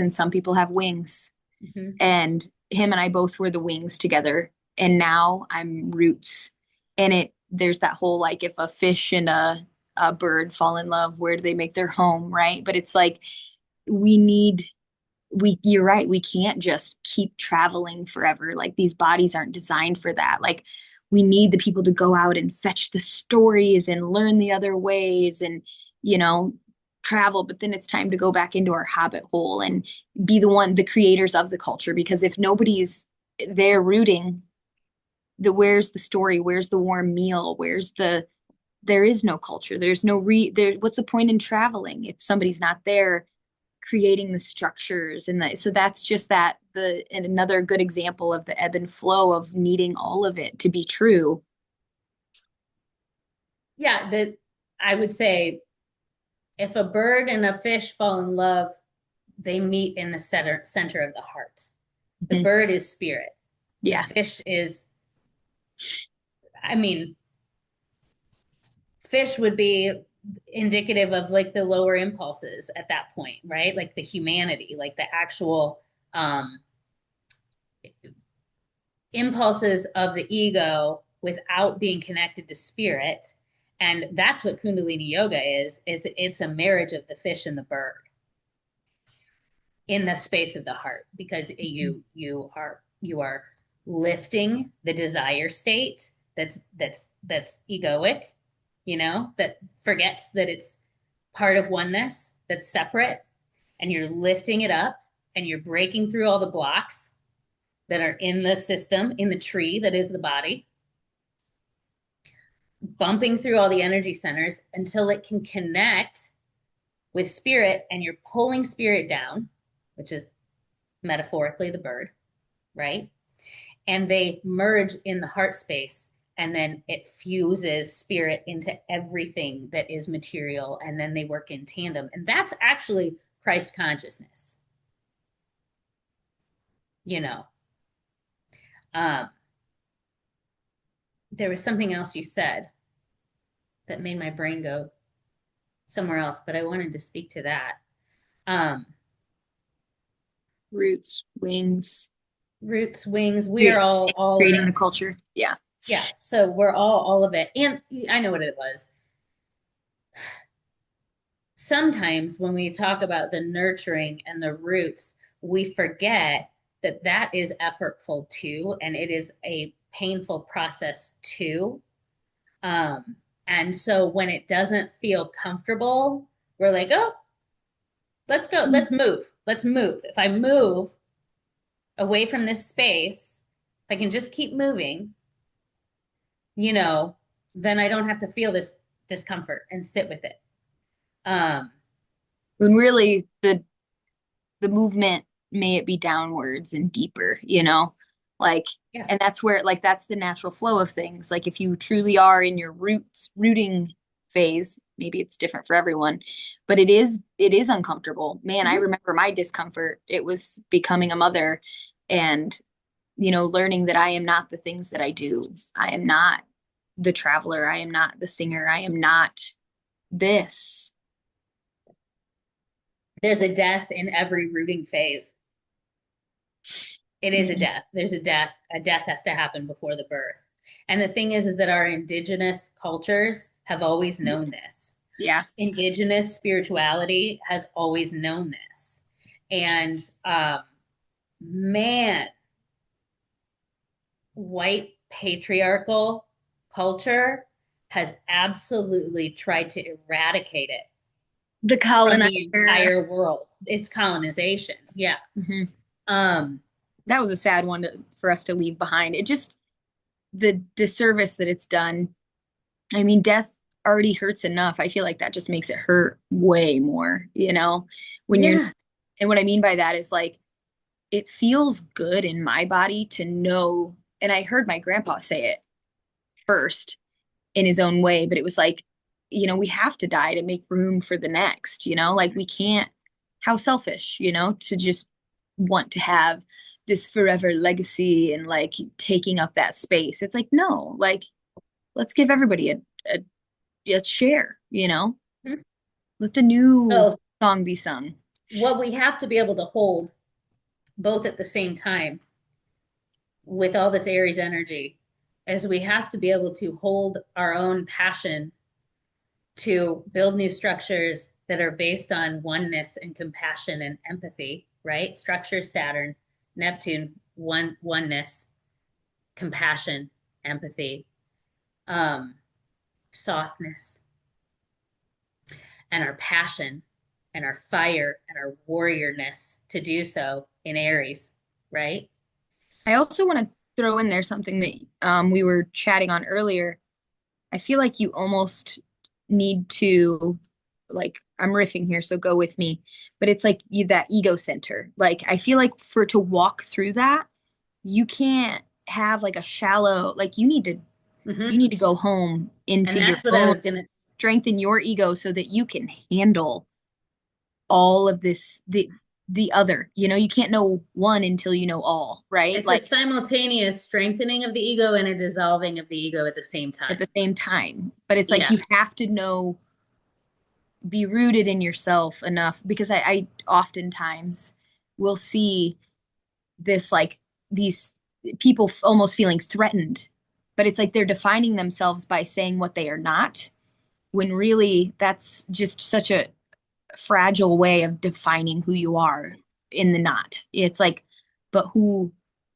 and some people have wings. Mhm. And him and I both were the wings together. And now I'm roots. And there's that whole like if a fish and a bird fall in love, where do they make their home, right? But it's like we need you're right, we can't just keep traveling forever. Like these bodies aren't designed for that. Like we need the people to go out and fetch the stories and learn the other ways and, you know, travel, but then it's time to go back into our habit hole and be the creators of the culture. Because if nobody's there rooting, where's the story? Where's the warm meal? There is no culture. There's no what's the point in traveling if somebody's not there creating the structures and so that's just and another good example of the ebb and flow of needing all of it to be true. Yeah, I would say if a bird and a fish fall in love, they meet in the center of the heart. The Mhm. bird is spirit. The Yeah. fish is, I mean, fish would be indicative of like the lower impulses at that point, right? Like the humanity, like the actual impulses of the ego without being connected to spirit. And that's what Kundalini yoga is it's a marriage of the fish and the bird in the space of the heart, because you are lifting the desire state that's egoic, that forgets that it's part of oneness, that's separate, and you're lifting it up and you're breaking through all the blocks that are in the system, in the tree that is the body, bumping through all the energy centers until it can connect with spirit, and you're pulling spirit down, which is metaphorically the bird, right? And they merge in the heart space, and then it fuses spirit into everything that is material, and then they work in tandem. And that's actually Christ consciousness, you know. Um, there was something else you said that made my brain go somewhere else, but I wanted to speak to that. Um, Roots, wings, Roots, wings, we are creating all of creating it. the culture. Yeah. Yeah, so we're all of it. And I know what it was. Sometimes when we talk about the nurturing and the roots, we forget that that is effortful too, and it is a painful process too. Um, and so when it doesn't feel comfortable, we're like, oh, let's go, let's move. If I move away from this space, if I can just keep moving, you know, then I don't have to feel this discomfort and sit with it. Um, When really the movement, may it be downwards and deeper, you know? Like, yeah. and that's where, like, that's the natural flow of things. Like, if you truly are in your rooting phase, maybe it's different for everyone, but it is uncomfortable. Man, I Mhm. remember my discomfort. It was becoming a mother and, learning that I am not the things that I do. I am not the traveler. I am not the singer. I am not this. There's a death in every rooting phase. It is a Mhm. death. There's a death. A death has to happen before the birth. And the thing is that our indigenous cultures have always known this. Yeah. Indigenous spirituality has always known this. And man, white patriarchal culture has absolutely tried to eradicate it The from the colonizer. entire world. It's colonization. Yeah. Mhm. Um, That was a sad one for us to leave behind. It just, the disservice that it's done. I mean, death already hurts enough. I feel like that just makes it hurt way more, when you're, yeah. and what I mean by that is like, it feels good in my body to know. And I heard my grandpa say it first in his own way, but it was like, we have to die to make room for the next, like we can't, how selfish, to just want to have this forever legacy and like taking up that space. It's like, no, like, let's give everybody a share, let the new Oh, Song be sung. What we have to be able to hold both at the same time with all this Aries energy is we have to be able to hold our own passion to build new structures that are based on oneness and compassion and empathy, right? Structure, Saturn, Neptune, oneness, compassion, empathy, um, softness, and our passion and our fire and our warriorness to do so in Aries, right? I also want to throw in there something that we were chatting on earlier. I feel like you almost need to, like, I'm riffing here, so go with me, but it's like you, that ego center. Like, I feel like for to walk through that, you can't have like a shallow, like you Mm-hmm. need to go home into And your that's what I own, was gonna. strengthen your ego so that you can handle all of this, the other. You can't know one until you know all, right? It's a Like simultaneous strengthening of the ego and a dissolving of the ego at the same at the time. same time. But it's like Yeah. you have to know, be rooted in yourself enough, because I oftentimes will see this, like, these people almost feeling threatened, but it's like they're defining themselves by saying what they are not, when really that's just such a fragile way of defining who you are in the not. It's like, but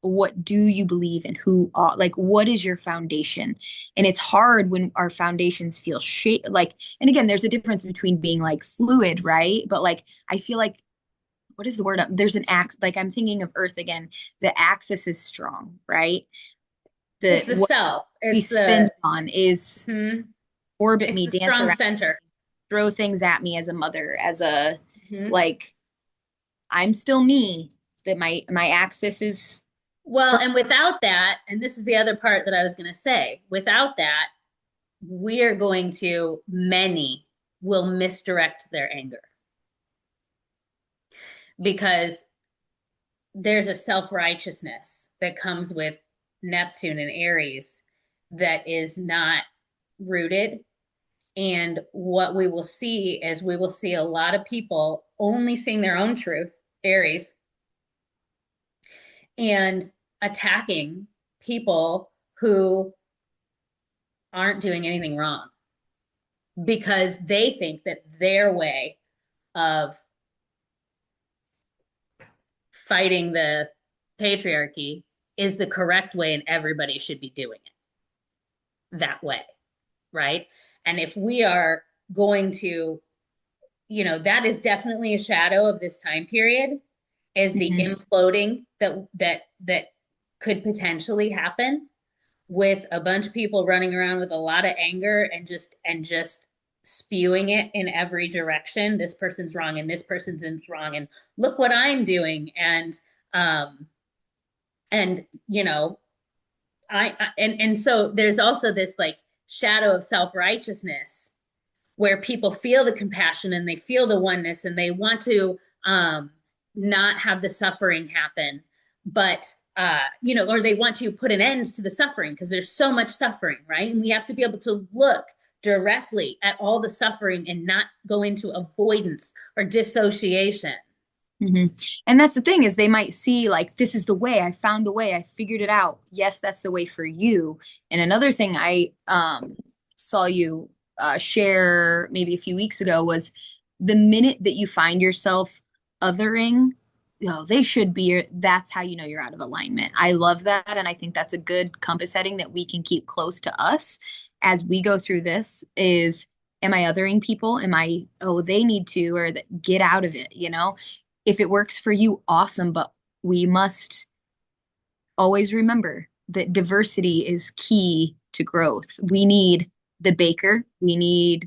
what do you believe in? Like, what is your foundation? And it's hard when our foundations feel like, and again, there's a difference between being like fluid, right? But like, I feel like, what is the word? There's an ax, like, I'm thinking of Earth again. The axis is strong, right? It's the What self. we It's spin the on is hmm orbit it's me, the dance strong around, center. throw things at me as a mother, as a, Hmm. like, I'm still me. That my axis is Well, firm. and without that, and this is the other part that I was going to say, without that, we're going to, many will misdirect their anger because there's a self-righteousness that comes with Neptune and Aries that is not rooted. And what we will see is we will see a lot of people only seeing their own truth, Aries, and attacking people who aren't doing anything wrong because they think that their way of fighting the patriarchy is the correct way and everybody should be doing it that way, right? And if we are going to, that is definitely a shadow of this time period, is the Mhm. imploding that could potentially happen with a bunch of people running around with a lot of anger and just spewing it in every direction. This person's wrong and this person's wrong and look what I'm doing. Um and and so there's also this like shadow of self-righteousness where people feel the compassion and they feel the oneness and they want to um, not have the suffering happen, but or they want to put an end to the suffering because there's so much suffering, right? And we have to be able to look directly at all the suffering and not go into avoidance or dissociation. Mhm. And that's the thing, is they might see, like, this is the way, I found the way, I figured it out. Yes, that's the way for you. And another thing I saw you share maybe a few weeks ago was, the minute that you find yourself othering, they should be, that's how you know you're out of alignment. I love that. And I think that's a good compass setting that we can keep close to us as we go through this is, am I othering people? Am I, oh, they need to, or get out of it? If it works for you, awesome. But we must always remember that diversity is key to growth. We need the baker, we need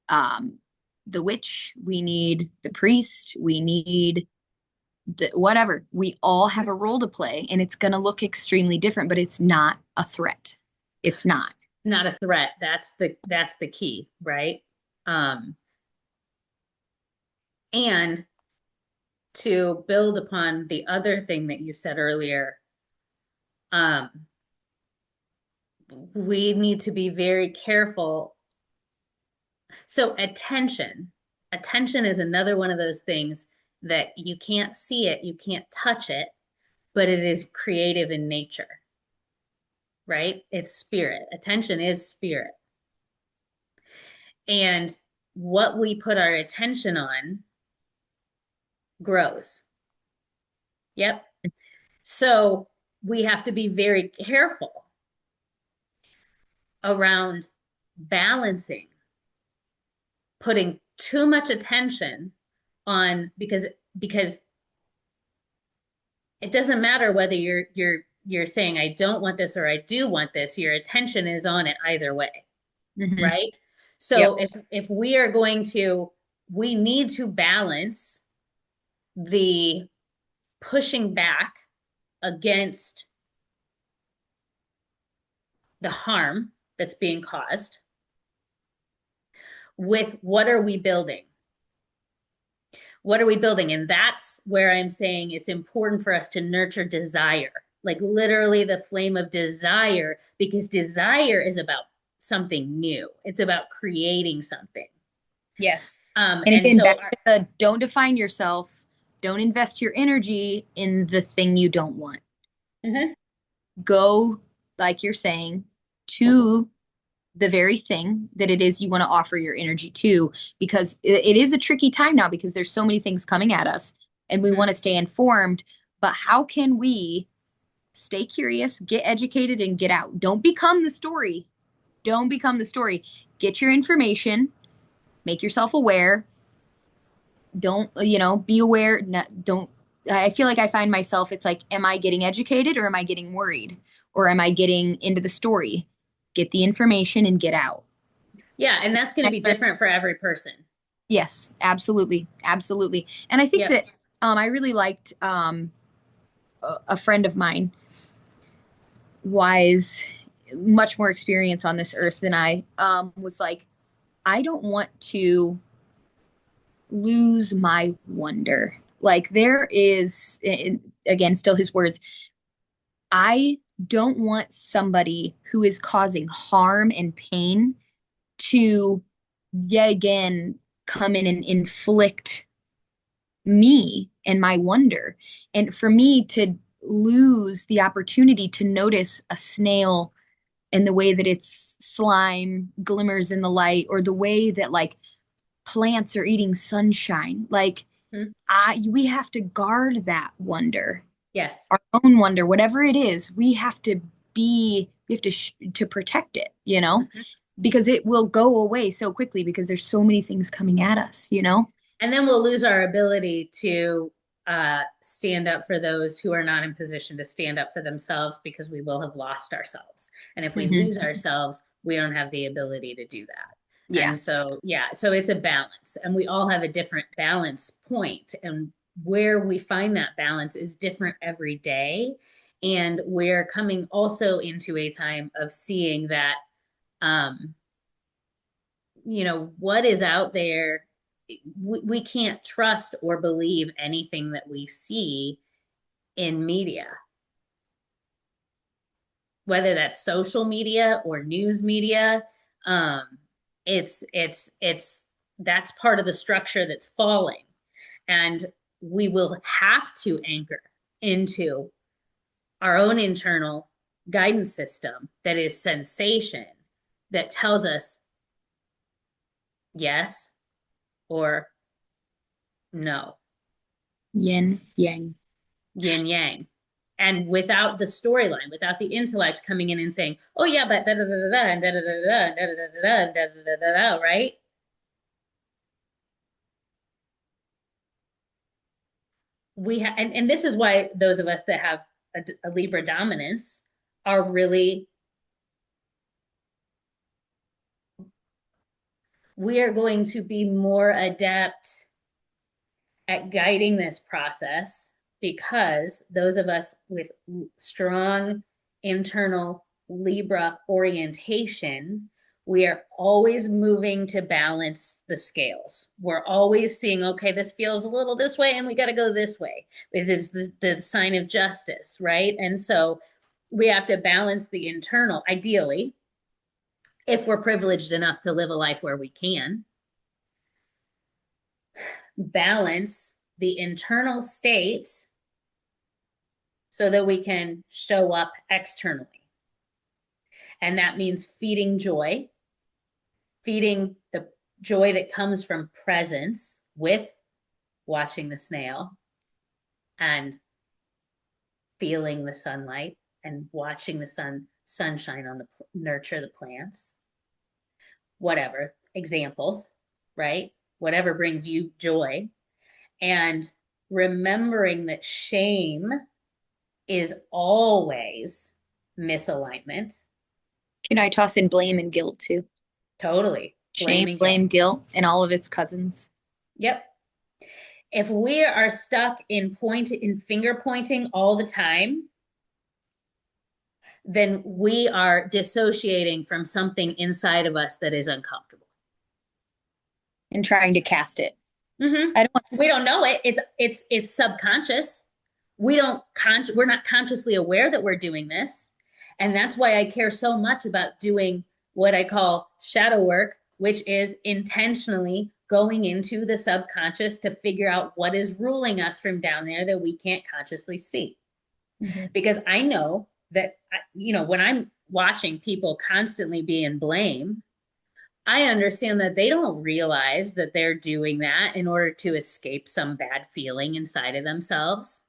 um, the witch, we need the priest, we need the whatever. We all have a role to play, and it's going to look extremely different, but it's not a threat. It's not. Not a threat. That's the key, right? Um, and to build upon the other thing that you said earlier, um, we need to be very careful. So, attention. Attention is another one of those things that you can't see it, you can't touch it, but it is creative in nature, right? It's spirit. Attention is spirit. And what we put our attention on grows. Yep. So we have to be very careful around balancing, putting too much attention on because it doesn't matter whether you're saying I don't want this or I do want this, your attention is on it either way, Hmm. right? So Yep. if we are going to, we need to balance the pushing back against the harm that's being caused with what are we building? What are we building? And that's where I'm saying it's important for us to nurture desire, like literally the flame of desire, because desire is about something new. It's about creating something. Yes. Um, And and again, so, back to the don't define yourself, don't invest your energy in the thing you don't want. Mhm. Go, like you're saying, to the very thing that it is you want to offer your energy to, because it is a tricky time now because there's so many things coming at us and we want Mhm. to stay informed. But how can we stay curious, get educated, and get out? Don't become the story. Don't become the story. Get your information, make yourself aware. Don't, be aware. Don't, I feel like I find myself, it's like, am I getting educated or am I getting worried? Or am I getting into the story? Get the information and get out. Yeah, and that's going to be different for every person. Yes, absolutely, absolutely. And I think Yep. that I really liked a friend of mine, wise, much more experience on this earth than I, was like, I don't want to lose my wonder. Like there is, again, still his words. I don't want somebody who is causing harm and pain to yet again come in and inflict me and my wonder. And for me to lose the opportunity to notice a snail and the way that its slime glimmers in the light, or the way that like plants are eating sunshine, like Mhm. we have to guard that wonder, Yes. our own wonder, whatever it is. We have to protect it, Mhm. because it will go away so quickly because there's so many things coming at us. And then we'll lose our ability to stand up for those who are not in position to stand up for themselves because we will have lost ourselves. And if we Hmm. lose ourselves, we don't have the ability to do that. Yeah. And so, yeah, so it's a balance, and we all have a different balance point, and where we find that balance is different every day. And we're coming also into a time of seeing that, um, what is out there, we can't trust or believe anything that we see in media, whether that's social media or news media. um it's that's part of the structure that's falling, and we will have to anchor into our own internal guidance system that is sensation, that tells us yes or no, Yin yang. yin yang. And without the storyline, without the intellect coming in and saying, "Oh yeah, but da da da da da and da da da da da da da da da da da," right? And this is why those of us that have a Libra dominance are really, we are going to be more adept at guiding this process, because those of us with strong internal Libra orientation, we are always moving to balance the scales. We're always seeing, okay, this feels a little this way and we got to go this way. It is the sign of justice, right? And so we have to balance the internal, ideally, if we're privileged enough to live a life where we can. balance the internal state so that we can show up externally. And that means feeding joy, feeding the joy that comes from presence with watching the snail and feeling the sunlight and watching the sunshine on the nurture the plants, whatever examples, right? Whatever brings you joy. And remembering that shame is always misalignment. Can I toss in blame and guilt too? Totally. Shame, Blame and blame, guilt. guilt, and all of its cousins. Yep. If we are stuck in finger pointing all the time, then we are dissociating from something inside of us that is uncomfortable. And trying to cast it. Mm-hmm. I don't want We don't know it. It's subconscious. We're not consciously aware that we're doing this. And that's why I care so much about doing what I call shadow work, which is intentionally going into the subconscious to figure out what is ruling us from down there that we can't consciously see. Mm-hmm. Because I know that, when I'm watching people constantly be in blame, I understand that they don't realize that they're doing that in order to escape some bad feeling inside of themselves.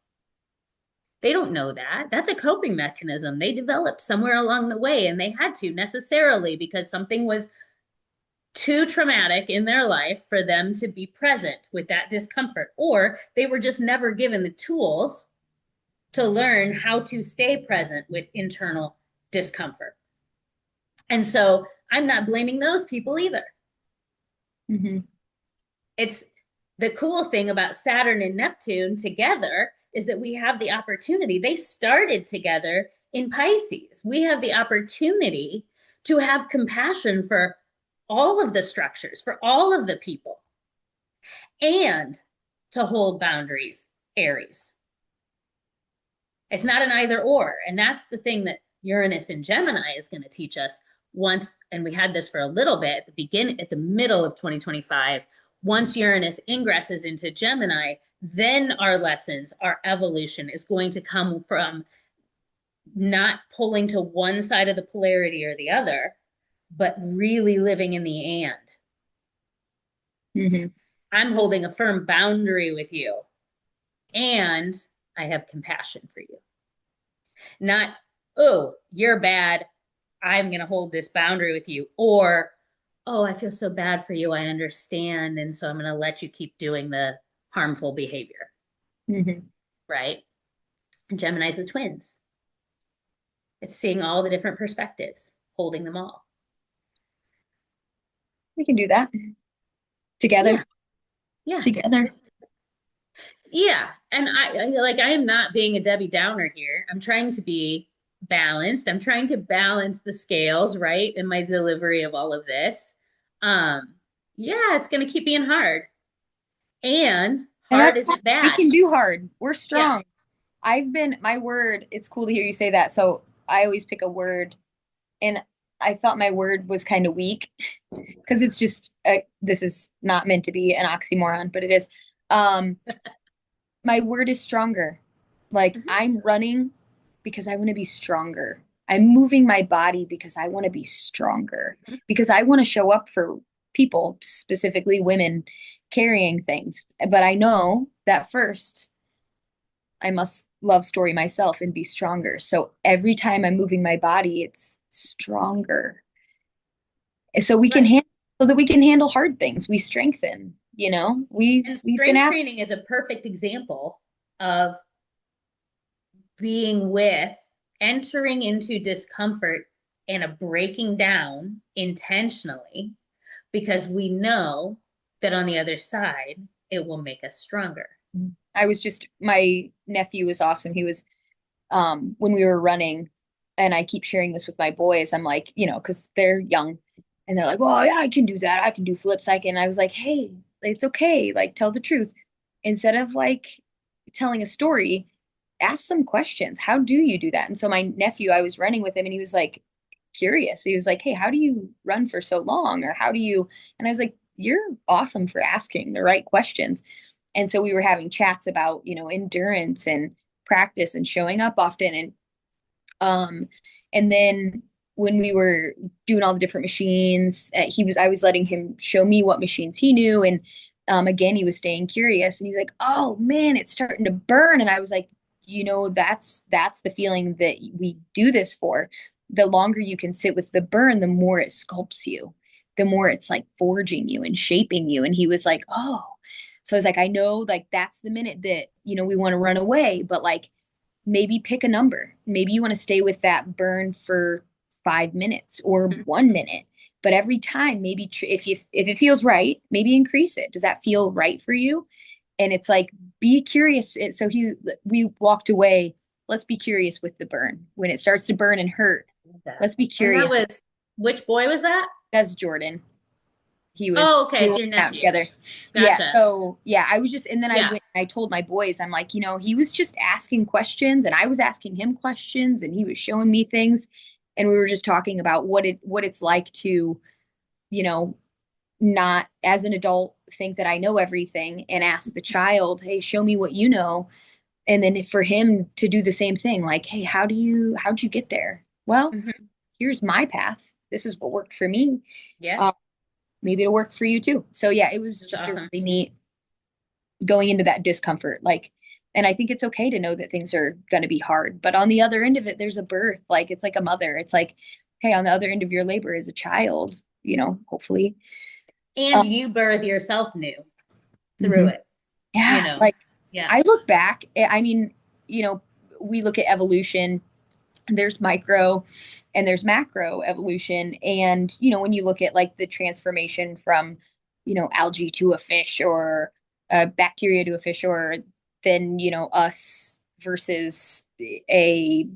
They don't know that. That's a coping mechanism they developed somewhere along the way, and they had to necessarily because something was too traumatic in their life for them to be present with that discomfort, or they were just never given the tools to learn how to stay present with internal discomfort. And so I'm not blaming those people either. Mm-hmm. It's the cool thing about Saturn and Neptune together is that we have the opportunity. They started together in Pisces. We have the opportunity to have compassion for all of the structures, for all of the people, and to hold boundaries, Aries. It's not an either or. And that's the thing that Uranus and Gemini is going to teach us once. And we had this for a little bit at the middle of 2025. Once Uranus ingresses into Gemini, then our lessons, our evolution is going to come from not pulling to one side of the polarity or the other, but really living in the and. Mm-hmm. I'm holding a firm boundary with you, and I have compassion for you. Not, oh, you're bad. I'm going to hold this boundary with you. Or, oh, I feel so bad for you. I understand. And so I'm going to let you keep doing the harmful behavior. Mm-hmm. Right? And Gemini's the twins. It's seeing all the different perspectives, holding them all. We can do that together. Yeah. Yeah. Together. Yeah. And I am not being a Debbie Downer here. I'm trying to be balanced. I'm trying to balance the scales, right, in my delivery of all of this. Yeah, it's going to keep being hard. And And hard that's fine. isn't We bad. can do hard. We're Yeah. strong. My word, it's cool to hear you say that. So I always pick a word, and I thought my word was kind of weak because it's just, this is not meant to be an oxymoron, but it is. My word is stronger. Like I'm running because I want to be stronger. I'm moving my body because I want to be stronger, because I want to show up for people, specifically women carrying things. But I know that first I must love story myself and be stronger. So every time I'm moving my body, it's stronger. So we can Right. handle, so that we can handle hard things. We strengthen, we've And been strength asked. training is a perfect example of being with, entering into discomfort and a breaking down intentionally because we know that on the other side, it will make us stronger. My nephew was awesome. He was, when we were running, and I keep sharing this with my boys, I'm like, because they're young and they're like, well, yeah, I can do that. I can do flips. I was like, hey, it's okay. Like, tell the truth. Instead of like telling a story, ask some questions. How do you do that? And so my nephew, I was running with him and he was like curious. He was like, hey, how do you run for so long? Or how do you? And I was like, you're awesome for asking the right questions. And so we were having chats about, endurance and practice and showing up often. Um, and then when we were doing all the different machines, I was letting him show me what machines he knew. And again, he was staying curious and he was like, oh man, it's starting to burn. And I was like, that's the feeling that we do this for. The longer you can sit with the burn, the more it sculpts you, the more it's like forging you and shaping you. And he was like, oh, so I was like, I know, like that's the minute that, we want to run away, but like maybe pick a number. Maybe you want to stay with that burn for 5 minutes or 1 minute. But every time, maybe if it feels right, maybe increase it. Does that feel right for you? And it's like, be curious. So we walked away. Let's be curious with the burn. When it starts to burn and hurt, let's be And that curious. was, which boy was that? That's Jordan. Oh, We okay. So were your out nephew. together. Yeah. Gotcha. So yeah, I was just, and then Yeah. I told my boys, I'm like, he was just asking questions and I was asking him questions and he was showing me things. And we were just talking about what it's like to, you know, not as an adult think that I know everything and ask the child, hey, show me what you know. And then for him to do the same thing, like, hey, how'd you get there? Well, Hmm. here's my path. This is what worked for me. Yeah. Uh, Maybe it'll work for you too. So yeah, it was That's just a awesome. really neat going into that discomfort. Like, and I think it's okay to know that things are going to be hard, but on the other end of it, there's a birth. Like, it's like a mother. It's like, hey, on the other end of your labor is a child, hopefully. And Um, you birth yourself new through mhm. it, you Yeah. know? Like, Yeah. I look back, I mean, we look at evolution, there's micro and there's macro evolution. And, when you look at like the transformation from, algae to a fish or bacteria to a fish, or then, us versus a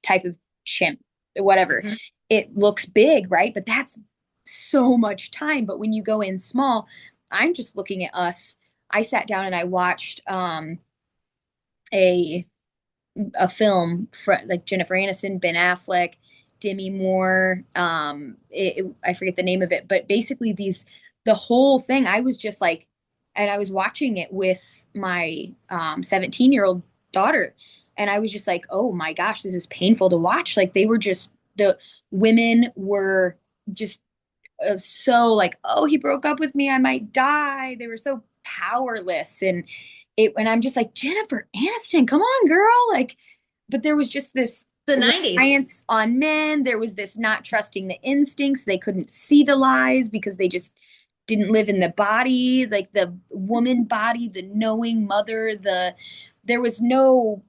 type of chimp, whatever, Hmm. it looks big, right? But that's so much time. But when you go in small, I'm just looking at us. I sat down and I watched a film for like Jennifer Aniston, Ben Affleck, Demi Moore. I forget the name of it, but basically the whole thing. I was just like, and I was watching it with my 17-year-old daughter, and I was just like, oh my gosh, this is painful to watch. Like the women were just so like, oh, he broke up with me, I might die. They were so powerless, and I'm just like, Jennifer Aniston, come on, girl. Like, but there was just this The 90s. reliance on men. There was this not trusting the instincts. They couldn't see the lies because they just didn't live in the body, like the woman body, the knowing mother, there was no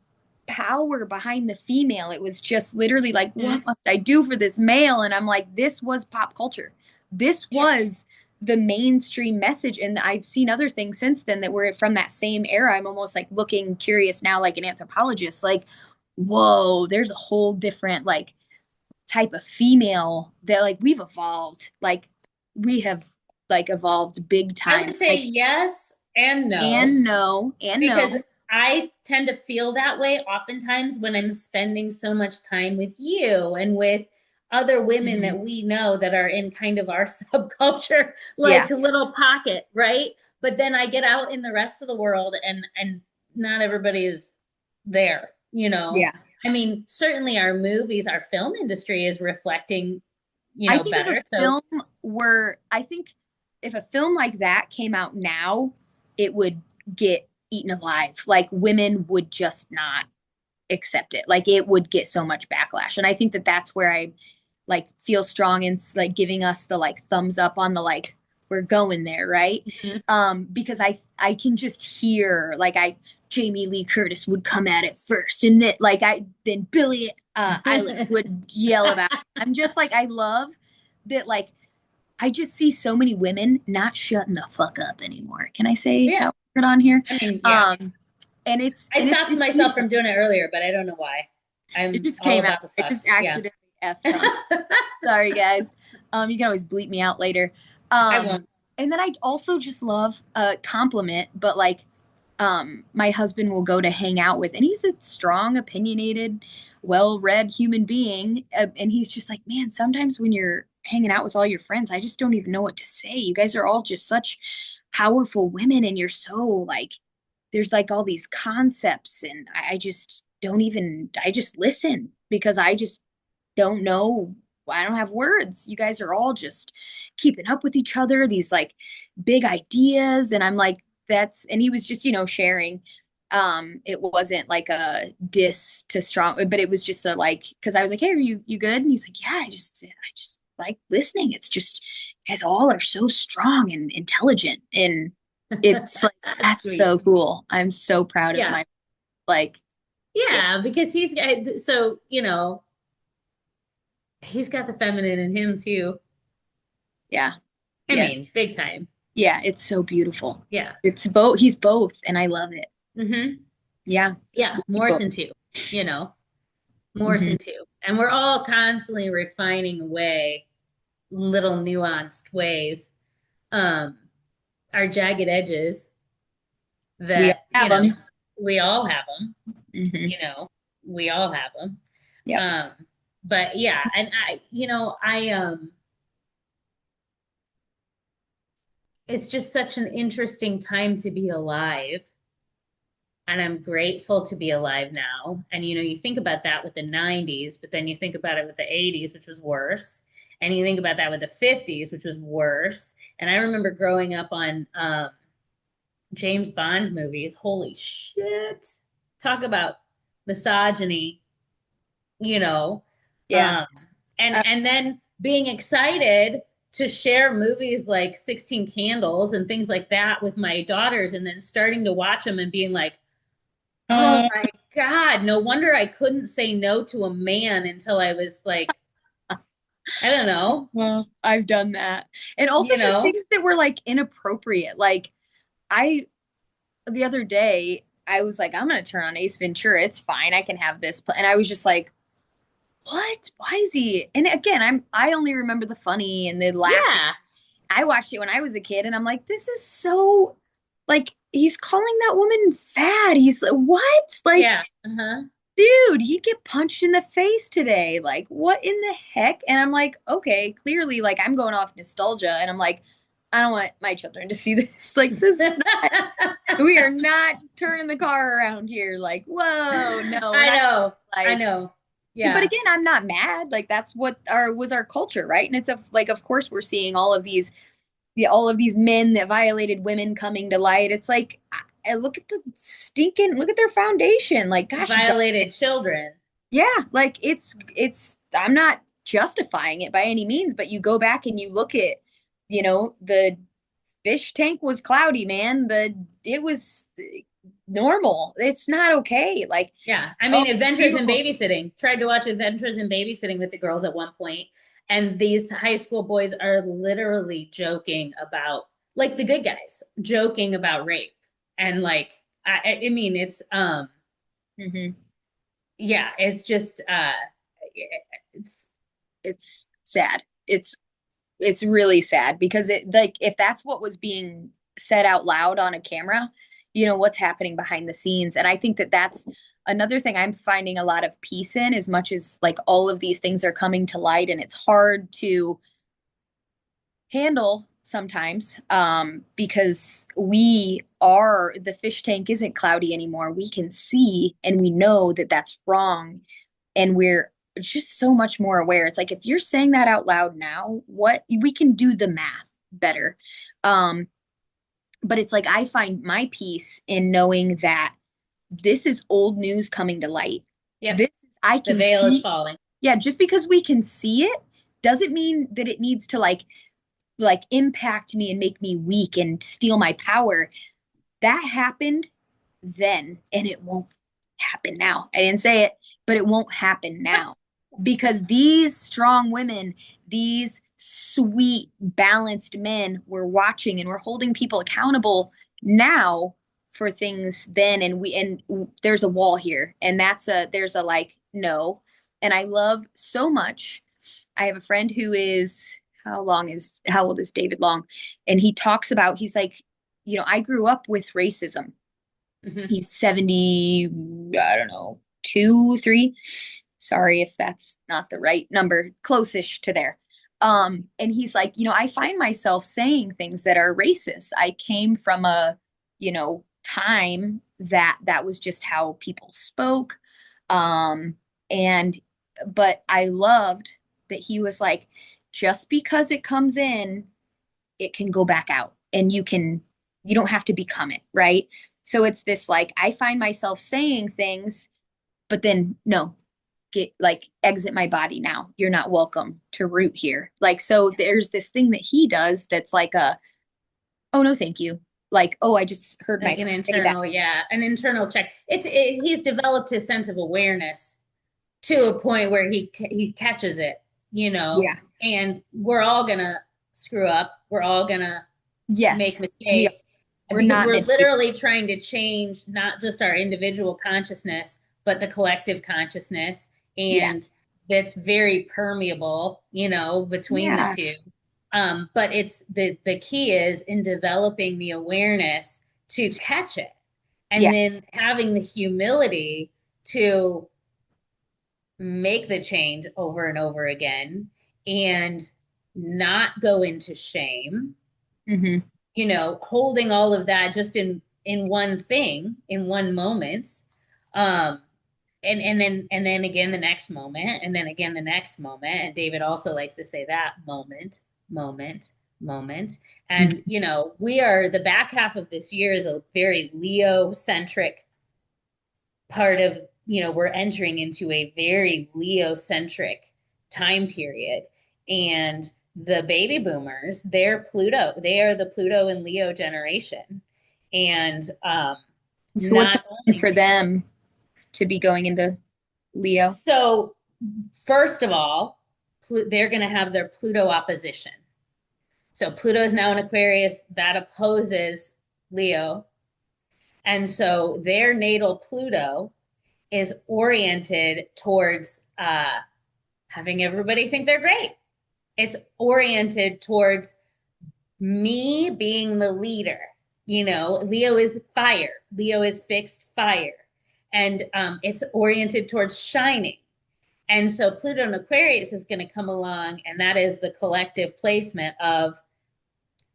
power behind the female. It was just literally like, Hmm. what must I do for this male? And I'm like, this was pop culture. This Yeah. was the mainstream message. And I've seen other things since then that were from that same era. I'm almost like looking curious now, like an anthropologist, like, whoa, there's a whole different like type of female that like we've evolved. Like we have like evolved big I time. would say Like, yes and no, and no. because I tend to feel that way oftentimes when I'm spending so much time with you and with other women Mhm. that we know that are in kind of our subculture, Yeah. like a little pocket, right? But then I get out in the rest of the world and not everybody is there, you know. Yeah. I mean, certainly our movies, our film industry is reflecting, I think if a better. So, film I think if a film like that came out now, it would get eaten alive. Like women would just not accept it. Like it would get so much backlash. And I think that that's where I like feel strong in like giving us the like thumbs up on the like we're going there, right? mhm. Because I can just hear like I Jamie Lee Curtis would come at it first, and that like then Billie Eilish would yell about it. I'm just like I love that like I just see so many women not shutting the fuck up anymore. Can I say Yeah. that word on here? I mean, yeah. Um, and I stopped it's myself beautiful. from doing it earlier, but I don't know why. It I'm just all came out. about the I just puffs. Yeah. accidentally effed on. Sorry, guys. You can always bleep me out later. I Um, won't. and then I also just love a compliment, but like, my husband will go to hang out with, and he's a strong, opinionated, well-read human being, and he's just like, man, sometimes when you're hanging out with all your friends. I just don't even know what to say. You guys are all just such powerful women, and you're so like, there's like all these concepts, and I just don't even, I just listen because I just don't know. I don't have words. You guys are all just keeping up with each other, these like big ideas. And I'm like, that's, and he was just, sharing. It wasn't like a diss to strong, but it was just a like, because I was like, hey, are you good? And he's like, yeah, I just like listening. It's just, you guys all are so strong and intelligent. And it's like, that's Sweet. so cool. I'm so proud of Yeah. my, like, yeah, Yeah, because so, he's got the feminine in him too. yeah, I yes. mean, big time. Yeah, it's so beautiful. Yeah. It's both, he's both, and I love it. Hmm. Yeah. Yeah, Both. Morrison too, you know, Hmm. Morrison too. And we're all constantly refining away little nuanced ways. Um, our jagged edges We that, have them. we all have them, Hmm. you know, we all have them. Yep. Um, but yeah, and it's just such an interesting time to be alive. And I'm grateful to be alive now. And you think about that with the 90s, but then you think about it with the 80s, which was worse. And you think about that with the 50s, which was worse. And I remember growing up on James Bond movies. Holy shit. Talk about misogyny, you know. Yeah. Um, and Uh, and then being excited to share movies like 16 Candles and things like that with my daughters, and then starting to watch them and being like, oh uh, my God, no wonder I couldn't say no to a man until I was like, I don't know, well, I've done that. And also you just know? things that were like inappropriate. Like I the other day I was like, I'm gonna turn on Ace Ventura. It's fine. I can have this. And I was just like, what? Why is he? And again, I only remember the funny and the laughing. Yeah. I watched it when I was a kid, and I'm like, this is so like he's calling that woman fat. He's what? Like, Yeah. Uh-huh. dude, he'd get punched in the face today. Like, what in the heck? And I'm like, okay, clearly, like I'm going off nostalgia, and I'm like, I don't want my children to see this. Like, this is not, we are not turning the car around here. Like, whoa, no. And I I know. I realize, know. but Yeah. again, I'm not mad. Like that's what our was our culture, right? And it's a like, of course, we're seeing all of these, yeah, all of these men that violated women coming to light. It's like, I look at the stinking, look at their foundation. Like, gosh, Violated children. yeah, like I'm not justifying it by any means, but you go back and you look at, the fish tank was cloudy, man. It was normal. It's not okay. Like, Yeah. I oh, mean, Adventures in beautiful. Babysitting. Tried to watch Adventures in Babysitting with the girls at one point, and these high school boys are literally joking about, like the good guys, joking about rape. And like, I mean, Hmm. yeah, it's just, it's, It's sad. It's really sad because it like if that's what was being said out loud on a camera, what's happening behind the scenes. And I think that that's another thing I'm finding a lot of peace in, as much as like all of these things are coming to light and it's hard to handle sometimes, because the fish tank isn't cloudy anymore. We can see and we know that that's wrong, and we're just so much more aware. It's like if you're saying that out loud now, what we can do the math better. Um, but it's like I find my peace in knowing that this is old news coming to light. yep, This I the can veil is see. falling. Yeah, just because we can see it doesn't mean that it needs to like impact me and make me weak and steal my power. That happened then, and it won't happen now. I didn't say it, but it won't happen now because these strong women, these sweet, balanced men, we're watching and we're holding people accountable now for things then. And there's a wall here, and there's a like, no. And I love so much. I have a friend who is, how old is David Long? And he talks about, he's like, I grew up with racism. Hmm. He's 70, I don't know, 2, 3. Sorry if that's not the right number, close-ish to there. And he's like, I find myself saying things that are racist. I came from a, time that was just how people spoke. Um, and but I loved that he was like, just because it comes in, it can go back out and you don't have to become it, right? So it's this like I find myself saying things, but then no, get like exit my body now. You're not welcome to root here. Like so there's this thing that he does that's like a oh no thank you. Like oh I just heard Like myself say that. an internal check. He's developed his sense of awareness to a point where he catches it, you know, Yeah. and we're all gonna screw up. We're all gonna make Yes. mistakes We're because not we're meant to be. literally trying to change not just our individual consciousness, but the collective consciousness. Yeah. And that's very permeable, you know, between the Yeah. two. But it's the key is in developing the awareness to catch it and Yeah. then having the humility to make the change over and over again and not go into shame, Mm-hmm. you know, holding all of that just in one thing, in one moment. Um and then again the next moment and then again the next moment. And David also likes to say that moment, moment. And you know, we are the back half of this year is a very Leo centric part of, you know, we're entering into a very Leo centric time period. And the baby boomers, they are the Pluto and Leo generation. And So what's not it mean only for them to be going into Leo? so, first of all, they're going to have their Pluto opposition. So Pluto is now in Aquarius that opposes Leo. And so their natal Pluto is oriented towards having everybody think they're great. It's oriented towards me being the leader. You know, Leo is fire, Leo is fixed fire. And it's oriented towards shining. And so Pluto and Aquarius is going to come along, and that is the collective placement of,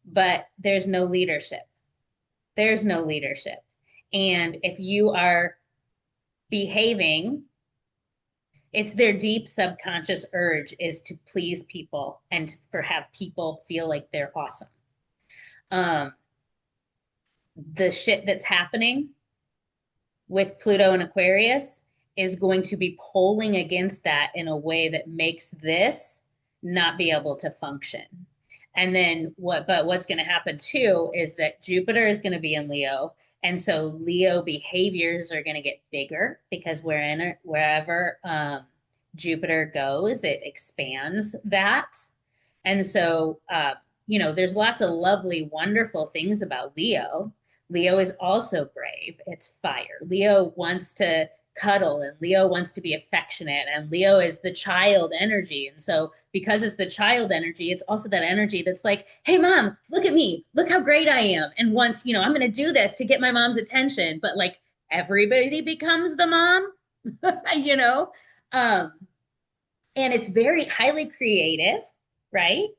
but there's no leadership. There's no leadership. And if you are behaving, it's their deep subconscious urge is to please people and for have people feel like they're awesome. Um, the shit that's happening with Pluto and Aquarius is going to be polling against that in a way that makes this not be able to function. And then what's going to happen too is that Jupiter is going to be in Leo. And so Leo behaviors are going to get bigger because wherever Jupiter goes, it expands that. And so, you know, there's lots of lovely, wonderful things about Leo. Leo is also brave. It's fire. Leo wants to cuddle and Leo wants to be affectionate and Leo is the child energy. And so because it's the child energy, it's also that energy that's like, hey mom, look at me. Look how great I am. And once, you know, I'm going to do this to get my mom's attention, but like everybody becomes the mom, you know? Um, and it's very highly creative, right?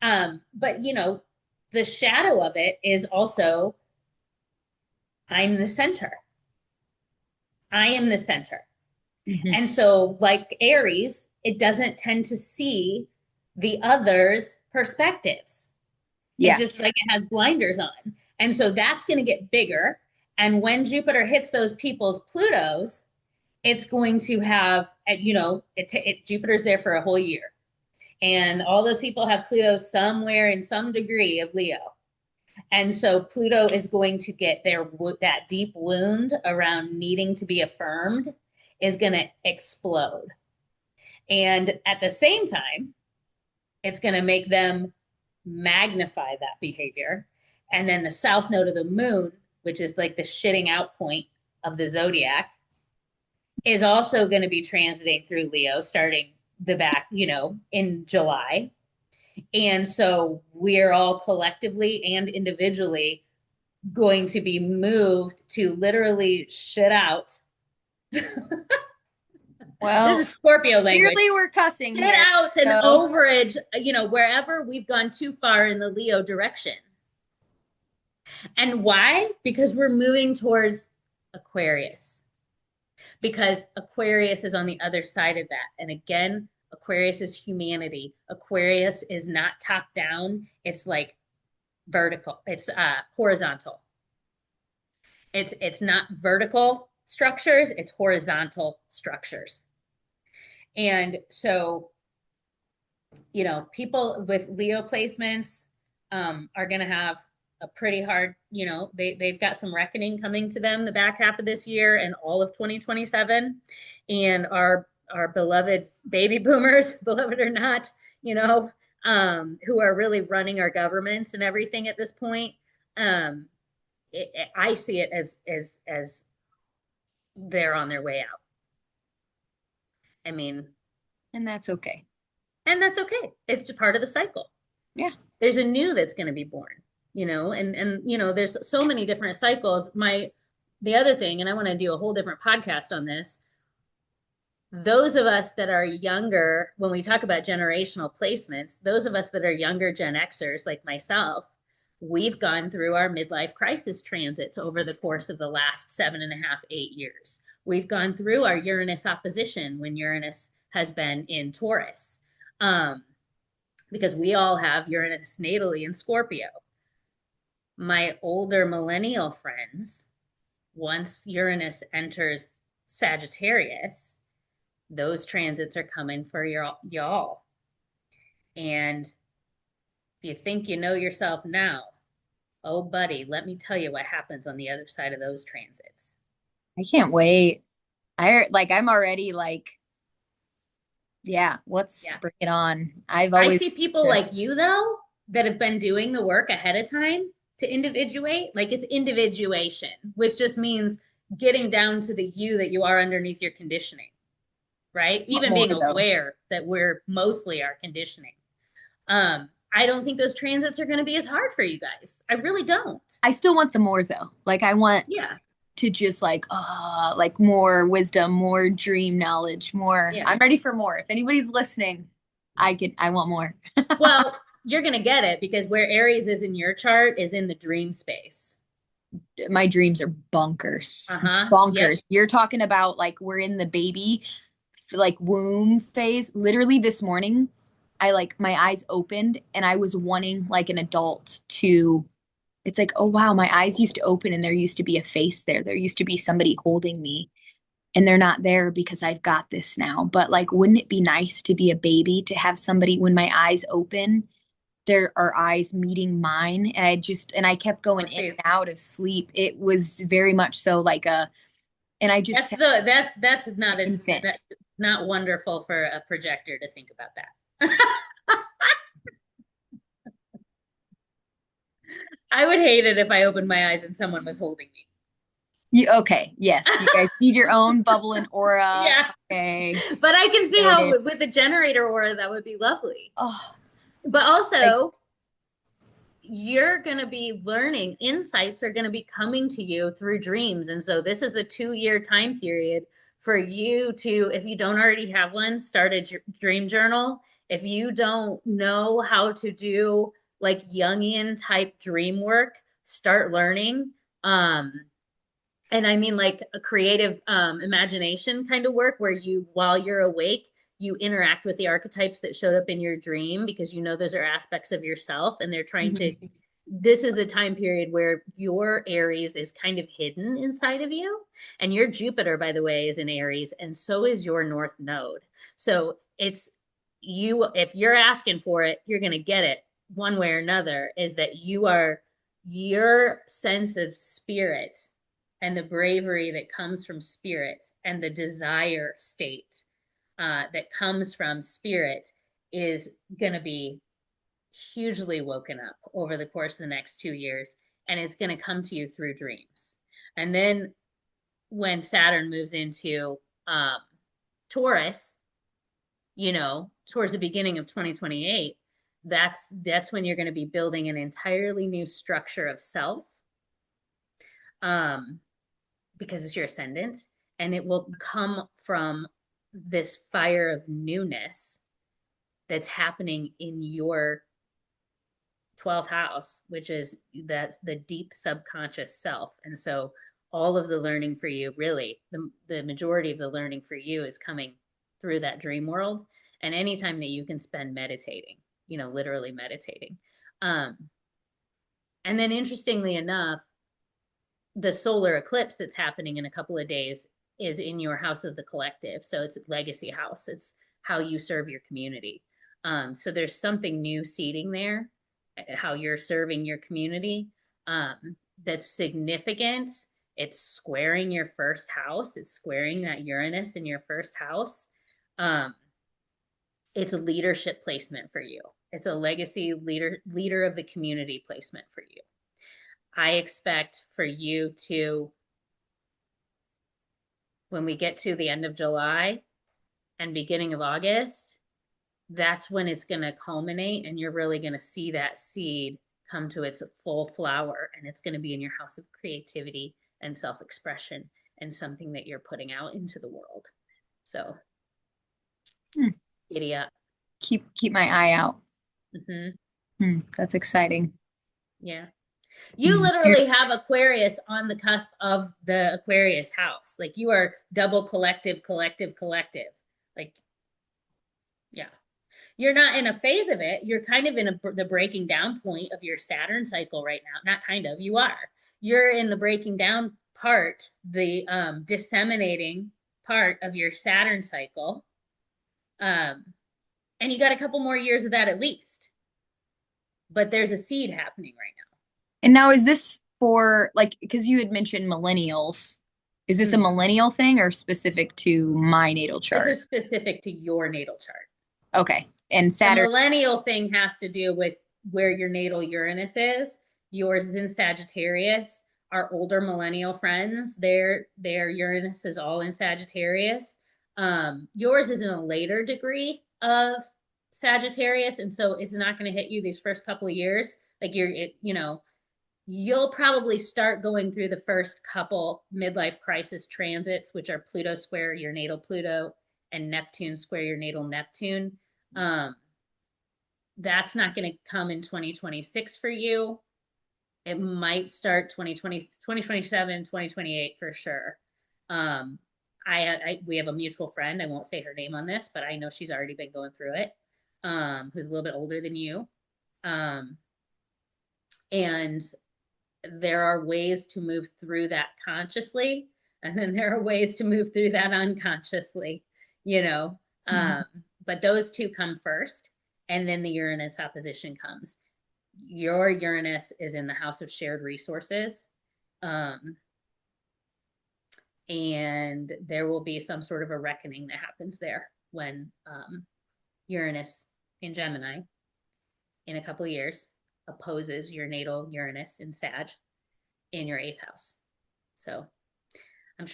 But you know, the shadow of it is also I'm the center. I am the center. Mm-hmm. And so, like Aries, it doesn't tend to see the other's perspectives. It Yeah. just like it has blinders on. And so that's going to get bigger. And when Jupiter hits those people's Plutos, it's going to have, you know, Jupiter's there for a whole year. And all those people have Pluto somewhere in some degree of Leo. And so Pluto is going to get that deep wound around needing to be affirmed is going to explode. And at the same time, it's going to make them magnify that behavior. And then the south node of the moon, which is like the shitting out point of the zodiac, is also going to be transiting through Leo starting the back, you know, in July. And so we're all collectively and individually going to be moved to literally shit out This Well, is Scorpio language. clearly we're cussing Get here. out and So, overage, wherever we've gone too far in the Leo direction. And why? Because we're moving towards Aquarius. Because Aquarius is on the other side of that. And again, Aquarius is humanity. Aquarius is not top down. It's like vertical. It's horizontal. It's not vertical structures, it's horizontal structures. And so, people with Leo placements are going to have a pretty hard, they've got some reckoning coming to them the back half of this year and all of 2027. And our beloved baby boomers, beloved or not, who are really running our governments and everything at this point. Um, I see it as they're on their way out. I mean, and that's okay. and that's okay. It's just part of the cycle. Yeah. There's a new that's going to be born, and there's so many different cycles. The other thing, and I want to do a whole different podcast on this. Those of us that are younger, when we talk about generational placements, those of us that are younger Gen Xers like myself, we've gone through our midlife crisis transits over the course of the last 7.5, 8 years. We've gone through our Uranus opposition when Uranus has been in Taurus, because we all have Uranus natally in Scorpio. My older millennial friends, once Uranus enters Sagittarius, those transits are coming for y'all. And if you think you know yourself now, oh, buddy, let me tell you what happens on the other side of those transits. I can't wait. I'm already like, yeah, let's Yeah. bring it on. I've I always, see people like you, though, that have been doing the work ahead of time to individuate. Like it's individuation, which just means getting down to the you that you are underneath your conditioning, right? want Even more being though. aware that we're mostly our conditioning. I don't think those transits are going to be as hard for you guys. I really don't. I still want the more though. Like I want Yeah. to just like more wisdom, more dream knowledge, more. Yeah. I'm ready for more. If anybody's listening, I want more. Well, you're going to get it because where Aries is in your chart is in the dream space. My dreams are bonkers. Uh-huh. Yep. Bonkers. You're talking about like we're in the baby like womb phase. Literally this morning, I like my eyes opened and I was wanting like an adult to it's like, oh wow, my eyes used to open and there used to be a face there. There used to be somebody holding me and they're not there because I've got this now. But like, wouldn't it be nice to be a baby, to have somebody when my eyes open, there are eyes meeting mine? And I kept going Let's in see. and out of sleep. It was very much so like and I just sat That's not like an as infant. that's not wonderful for a projector to think about that. I would hate it if I opened my eyes and someone was holding me. Okay, yes, you guys need your own bubble and aura. Yeah. Okay, But I can see how noted. with the generator aura that would be lovely. Oh, But like also, you're going to be learning, insights are going to be coming to you through dreams. And so this is a 2-year time period for you to, if you don't already have one, start a dream journal. If you don't know how to do like Jungian type dream work, start learning. And I mean like a creative imagination kind of work where you, while you're awake, you interact with the archetypes that showed up in your dream because you know those are aspects of yourself and they're trying to. mhm. This is a time period where your Aries is kind of hidden inside of you. And your Jupiter, by the way, is in Aries, and so is your North Node. So it's you, if you're asking for it, you're going to get it one way or another, is that your sense of spirit and the bravery that comes from spirit and the desire state that comes from spirit is going to be hugely woken up over the course of the next 2 years. And it's going to come to you through dreams. And then when Saturn moves into Taurus, towards the beginning of 2028, that's when you're going to be building an entirely new structure of self. Um, because it's your ascendant, and it will come from this fire of newness that's happening in your 12th house, which is that's the deep subconscious self. And so all of the learning for you, really, the majority of the learning for you is coming through that dream world. And anytime that you can spend meditating, literally meditating. Um, and then interestingly enough, the solar eclipse that's happening in a couple of days is in your house of the collective. So it's legacy house. It's how you serve your community. So there's something new seeding there, how you're serving your community, that's significant. It's squaring your first house. It's squaring that Uranus in your first house. Um, it's a leadership placement for you. It's a legacy leader of the community placement for you. I expect for you to, when we get to the end of July and beginning of August, that's when it's going to culminate and you're really going to see that seed come to its full flower, and it's going to be in your house of creativity and self-expression and something that you're putting out into the world. So giddy up. Keep my eye out. That's exciting. Yeah. You literally have Aquarius on the cusp of the Aquarius house. Like you are double collective. Like, yeah. You're not in a phase of it. You're kind of in the breaking down point of your Saturn cycle right now. Not kind of, you are. You're in the breaking down part, the disseminating part of your Saturn cycle. And you got a couple more years of that at least. But there's a seed happening right now. And now is this for like, because you had mentioned millennials. Is this a millennial thing or specific to my natal chart? This is specific to your natal chart. Okay. And Saturn. The millennial thing has to do with where your natal Uranus is. Yours is in Sagittarius. Our older millennial friends, their Uranus is all in Sagittarius. Yours is in a later degree of Sagittarius, and so it's not going to hit you these first couple of years. Like you'll probably start going through the first couple midlife crisis transits, which are Pluto square your natal Pluto and Neptune square your natal Neptune. That's not going to come in 2026 for you. It might start 2020, 2027, 2028 for sure. We have a mutual friend. I won't say her name on this, but I know she's already been going through it. Who's a little bit older than you. And there are ways to move through that consciously, and then there are ways to move through that unconsciously, but those two come first, and then the Uranus opposition comes. Your Uranus is in the house of shared resources, and there will be some sort of a reckoning that happens there when Uranus in Gemini in a couple of years opposes your natal Uranus in Sag in your 8th house. So I'm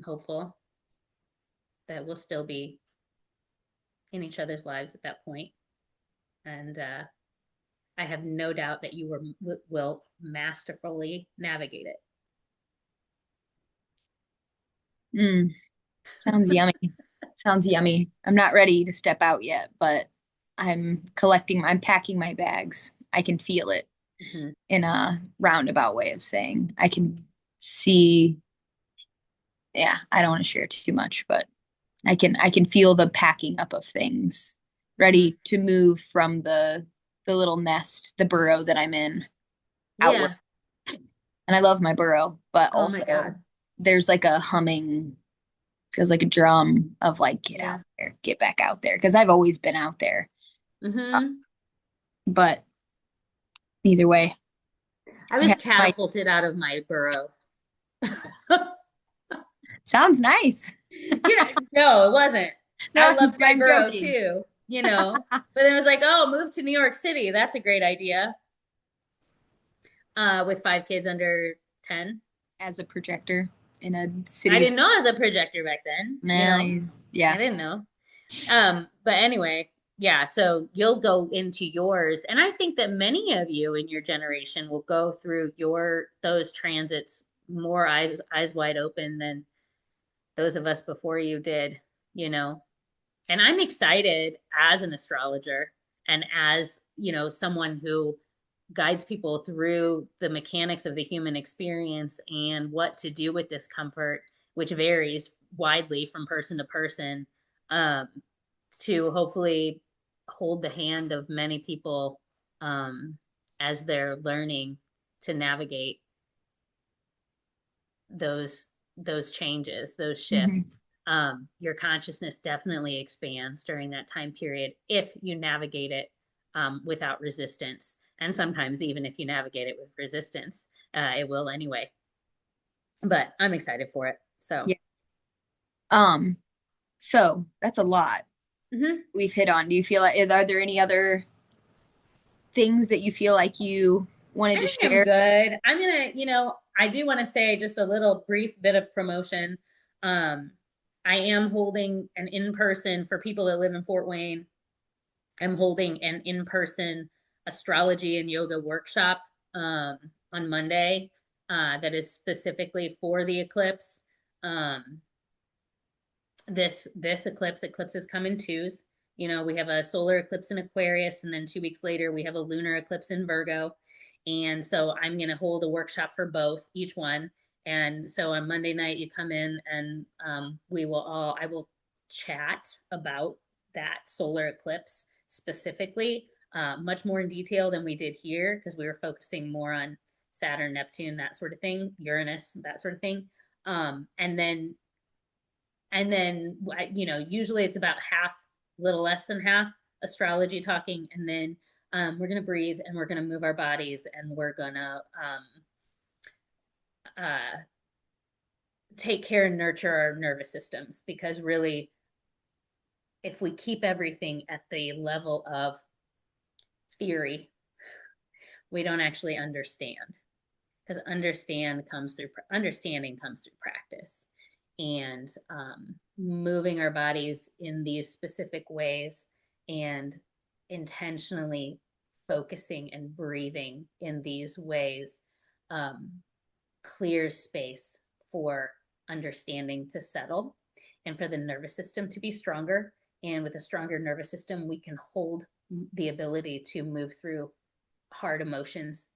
hopeful that we'll still be in each other's lives at that point. And I have no doubt that you will masterfully navigate it. Sounds yummy. Sounds yummy. I'm not ready to step out yet, but I'm packing my bags. I can feel it in a roundabout way of saying. I can see, yeah, I don't want to share too much, but I can feel the packing up of things, ready to move from the little nest, the burrow that I'm in, outward. And I love my burrow, but also there's like a humming, feels like a drum of like, get out there, get back out there. Because I've always been out there. But either way. I was catapulted out of my burrow. Sounds nice. No, it wasn't. No, I loved my burrow too, but then it was like, oh, move to New York City. That's a great idea. With 5 kids under 10. As a projector in a city. I didn't know I was a projector back then. Yeah. I didn't know. But anyway, yeah, so you'll go into yours. And I think that many of you in your generation will go through those transits more eyes wide open than those of us before you did. you know. And I'm excited as an astrologer and as, someone who guides people through the mechanics of the human experience and what to do with discomfort, which varies widely from person to person, um, to hopefully hold the hand of many people, as they're learning to navigate those those changes, those shifts. Mhm. Your consciousness definitely expands during that time period if you navigate it, without resistance. And sometimes even if you navigate it with resistance, it will anyway. But I'm excited for it. So, Yeah. Um, so that's a lot mhm. we've hit on. Do you feel like, are there any other things that you feel like you wanted I to think I'm share? good. I'm gonna, I do want to say just a little brief bit of promotion. Um, I am holding an in-person for people that live in Fort Wayne. I'm holding an in-person astrology and yoga workshop, on Monday, that is specifically for the eclipse. Um, this eclipses come in twos. We have a solar eclipse in Aquarius, and then 2 weeks later we have a lunar eclipse in Virgo. And so I'm going to hold a workshop for both, each one. And so on Monday night you come in, and I will chat about that solar eclipse specifically, much more in detail than we did here, because we were focusing more on Saturn, Neptune, that sort of thing, Uranus, that sort of thing. And then usually it's about half, little less than half astrology talking, and then, we're going to breathe, and we're going to move our bodies, and we're going to, uh, take care and nurture our nervous systems, because really, if we keep everything at the level of theory, we don't actually understand, because understanding comes through practice, and, moving our bodies in these specific ways, and intentionally focusing and breathing in these ways, um, clears space for understanding to settle, and for the nervous system to be stronger. And with a stronger nervous system, we can hold the ability to move through hard emotions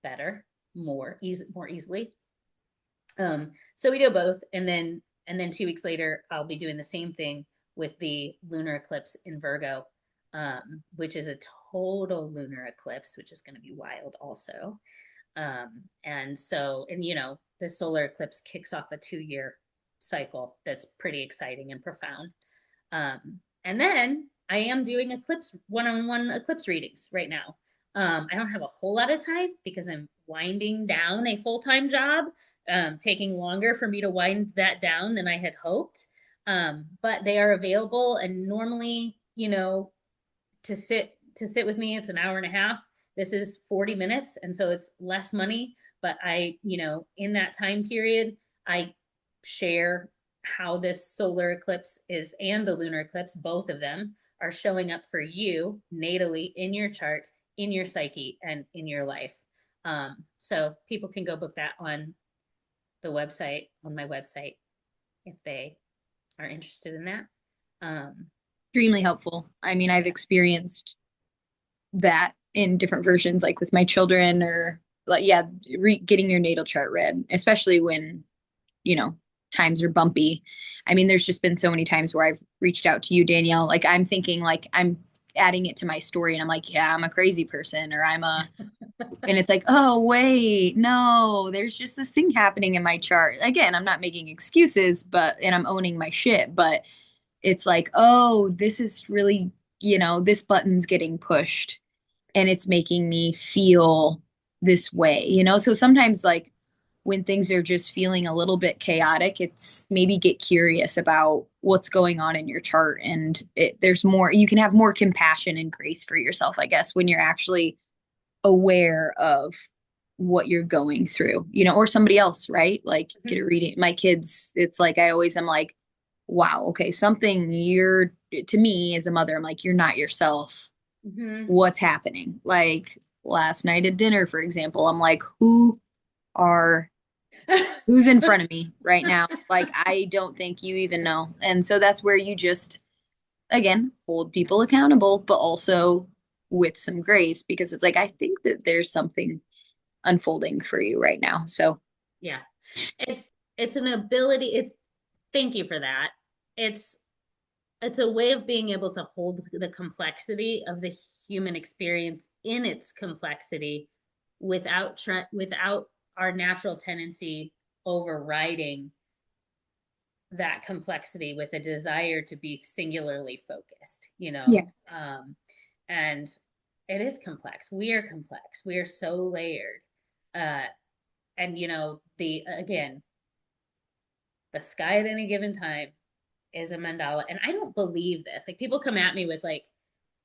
better, more easily. So we do both, and then 2 weeks later, I'll be doing the same thing with the lunar eclipse in Virgo, which is a total lunar eclipse, which is going to be wild also. And the solar eclipse kicks off a 2-year cycle that's pretty exciting and profound. And then I am doing eclipse one-on-one eclipse readings right now. I don't have a whole lot of time because I'm winding down a full-time job, taking longer for me to wind that down than I had hoped. But they are available, and normally, to sit with me, it's an hour and a half. This is 40 minutes, and so it's less money. But in that time period, I share how this solar eclipse is, and the lunar eclipse, both of them are showing up for you natally in your chart, in your psyche, and in your life. So people can go book that on my website, if they are interested in that. Um, Extremely it's helpful. I mean, I've Yeah. experienced that in different versions, like with my children, or like, yeah, getting your natal chart read, especially when, you know, times are bumpy. I mean, there's just been so many times where I've reached out to you, Danielle. Like, I'm thinking, like, I'm adding it to my story, and I'm like, yeah, I'm a crazy person, or and it's like, oh, wait, no, there's just this thing happening in my chart. Again, I'm not making excuses, and I'm owning my shit, but it's like, oh, this is really, this button's getting pushed, and it's making me feel this way, So sometimes, like, when things are just feeling a little bit chaotic, it's maybe get curious about what's going on in your chart. And there's more, you can have more compassion and grace for yourself, I guess, when you're actually aware of what you're going through, or somebody else, right? Like, get a reading. My kids, it's like, I always am like, wow, okay, to me as a mother, I'm like, you're not yourself. Mm-hmm. What's happening? Like last night at dinner, for example, I'm like, who are Who's in front of me right now? Like, I don't think you even know. And so that's where you just, again, hold people accountable, but also with some grace, because it's like, I think that there's something unfolding for you right now. So, Yeah. It's an ability. It's thank you for that. It's it's a way of being able to hold the complexity of the human experience in its complexity without our natural tendency overriding that complexity with a desire to be singularly focused, yeah, and it is complex. We are complex. We are so layered. Uh, and the again, the sky at any given time is a mandala. And I don't believe this. Like people come at me with like,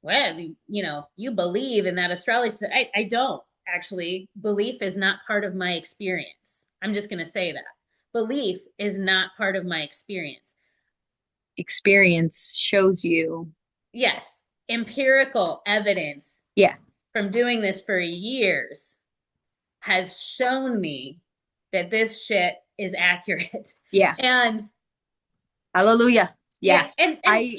well, you believe in that astrology. I don't actually. Belief is not part of my experience. I'm just going to say that. Belief is not part of my experience. experience shows you. Yes, empirical evidence Yeah, from doing this for years has shown me that this shit is accurate. yeah. And Hallelujah. Yeah. yeah, and I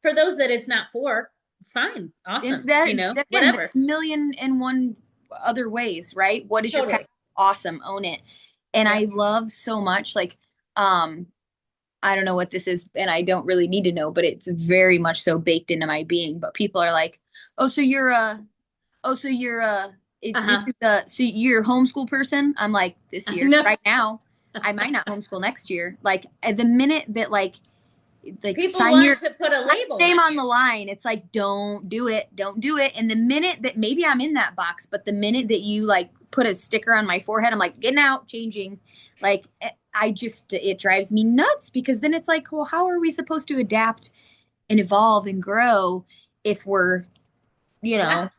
for those that it's not for, fine, and awesome, that again, there's whatever. a million and one other ways, right? What is your path? Totally. Awesome, own it. And I Yep. love so much, like, um, I don't know what this is, and I don't really need to know, but it's very much so baked into my being. But people are like, "Oh, so you're a, oh, so you're a, this Uh-huh. is a, so you're a homeschool person?" I'm like, this year, No. right now, I might not homeschool next year. Like, at the minute that like People sign your want to put a sign label your name on on you. the line, it's like, don't do it, don't do it. And the minute that maybe I'm in that box, but the minute that you like put a sticker on my forehead, I'm like, getting out, changing. Like, I just, it drives me nuts, because then it's like, well, how are we supposed to adapt and evolve and grow if we're, you Yeah. know,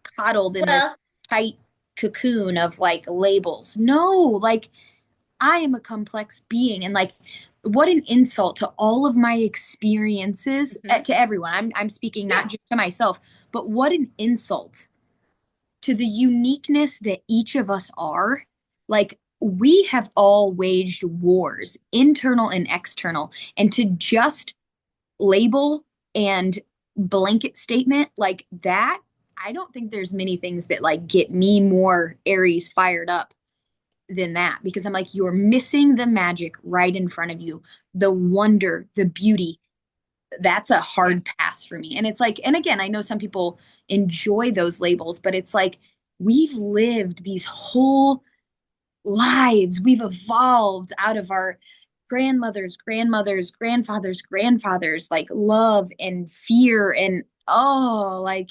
coddled in this Well, tight cocoon of like labels? No, like, I am a complex being. And like, what an insult to all of my experiences, mhm. to everyone. I'm speaking not Yeah. just to myself, but what an insult to the uniqueness that each of us are. Like, we have all waged wars, internal and external, and to just label and blanket statement like that, I don't think there's many things that like get me more Aries fired up than that, because I'm like, you're missing the magic right in front of you, the wonder, the beauty. That's a Yeah. hard pass for me. And it's like, and again, I know some people enjoy those labels, but it's like, we've lived these whole lives, we've evolved out of our grandfathers, like love and fear and oh, like,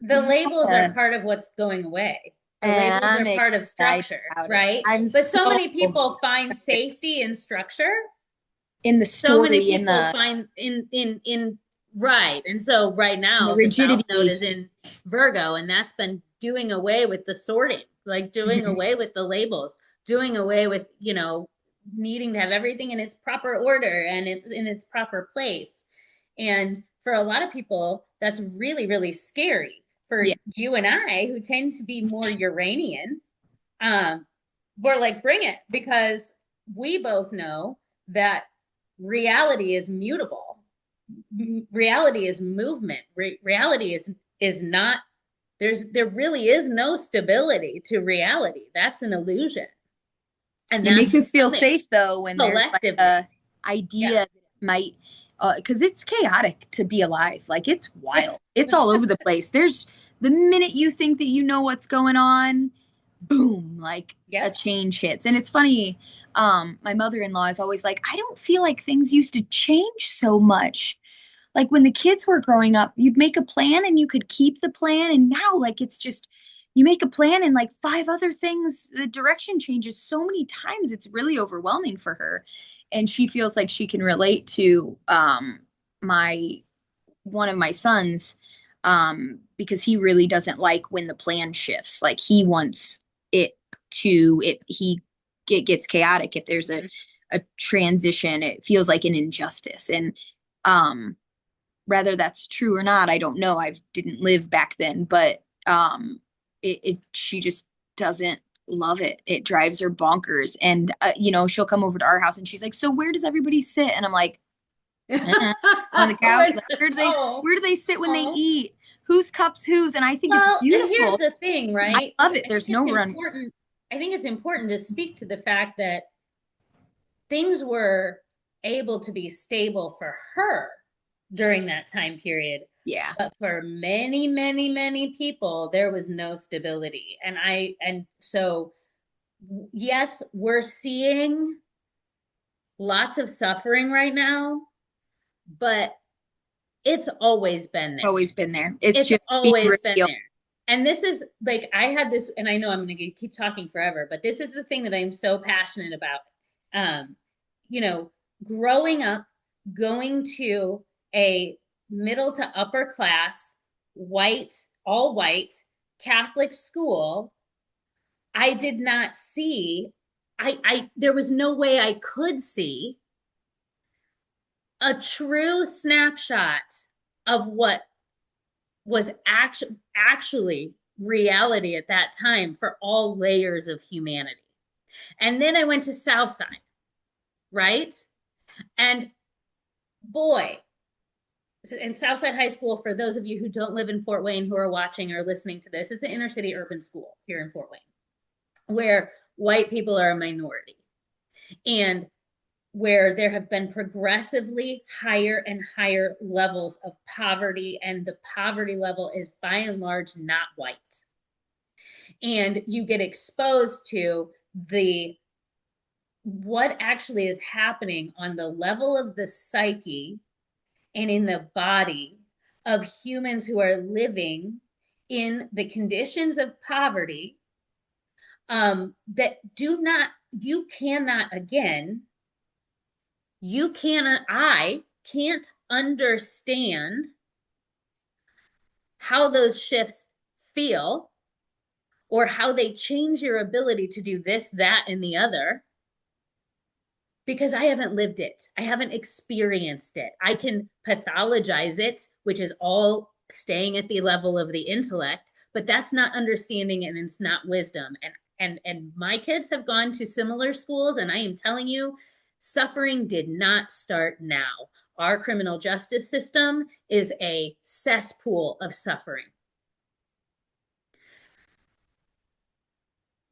The labels are yeah. part of what's going away. The And labels I'm are part of excited structure, about it. right? I'm But so so many people find safety in structure. in the So many story, people find in right. And so right in the now the South Node rigidity. is in Virgo, and that's been doing away with the sorting, like doing Mhm. away with the labels, doing away with, needing to have everything in its proper order and it's in its proper place. And for a lot of people, that's really, really scary. For Yeah. you and I, who tend to be more Uranian, um, we're like, bring it, because we both know that reality is mutable. Reality is movement. Reality is not, there really is no stability to reality. That's an illusion. And It makes that's us feel something safe though when there's like collectively. a idea Yeah. that might, because it's chaotic to be alive. Like, it's wild. It's all over the place. There's the minute you think that you know what's going on, boom, like a Yep. change hits. And it's funny, my mother-in-law is always like, I don't feel like things used to change so much. Like, when the kids were growing up, you'd make a plan and you could keep the plan. And now, like, it's just, you make a plan and like five other things, the direction changes so many times. It's really overwhelming for her. And she feels like she can relate to my one of my sons, because he really doesn't like when the plan shifts. Like, he wants it to, it, he gets chaotic if there's a transition. It feels like an injustice. And um whether that's true or not, I don't know. I didn't live back then, but it she just doesn't love it. It drives her bonkers. And, she'll come over to our house and she's like, so where does everybody sit? And I'm like, on the couch. Like, Oh, where do they sit when they oh. eat? Whose cups whose? And I think it's Well, and here's beautiful. the thing, I right? love it. I think There's it's no run. important. I think it's important to speak to the fact that things were able to be stable for her during that time period. Yeah. But for many, many, many people, there was no stability. And so, yes, we're seeing lots of suffering right now, but it's always been there. Always been there. It's It's just being always been real. there. And this is like, I had this, and I know I'm going to keep talking forever, but this is the thing that I'm so passionate about. Um, you know, growing up, going to a middle to upper class, white, all white Catholic school, I did not see, there was no way I could see a true snapshot of what was actually reality at that time for all layers of humanity. And then I went to Southside, right? And boy, in Southside High School, for those of you who don't live in Fort Wayne who are watching or listening to this, it's an inner city urban school here in Fort Wayne where white people are a minority and where there have been progressively higher and higher levels of poverty, and the poverty level is by and large not white. And you get exposed to the what actually is happening on the level of the psyche and in the body of humans who are living in the conditions of poverty, that do not, you cannot, again, you cannot, I can't understand how those shifts feel or how they change your ability to do this, that, and the other, because I haven't lived it. I haven't experienced it. I can pathologize it, which is all staying at the level of the intellect, but that's not understanding and it's not wisdom. And my kids have gone to similar schools, and I am telling you, suffering did not start now. Our criminal justice system is a cesspool of suffering.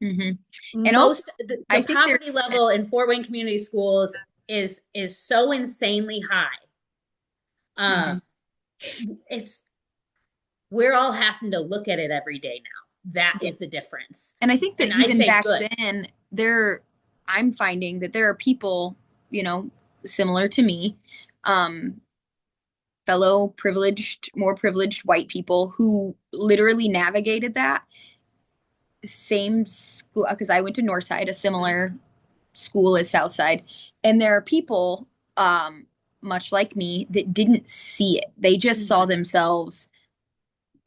Mm-hmm. And also, Most I the think there, poverty level in Fort Wayne community schools is so insanely high. Mhm. Um, it's we're all having to look at it every day now. That Yeah. is the difference. And I think that And I even say back good. then, I'm finding that there are people, similar to me, um, fellow privileged, more privileged white people who literally navigated that same school because I went to Northside, a similar school as Southside, and there are people, much like me, that didn't see it. They just saw Mm-hmm. themselves,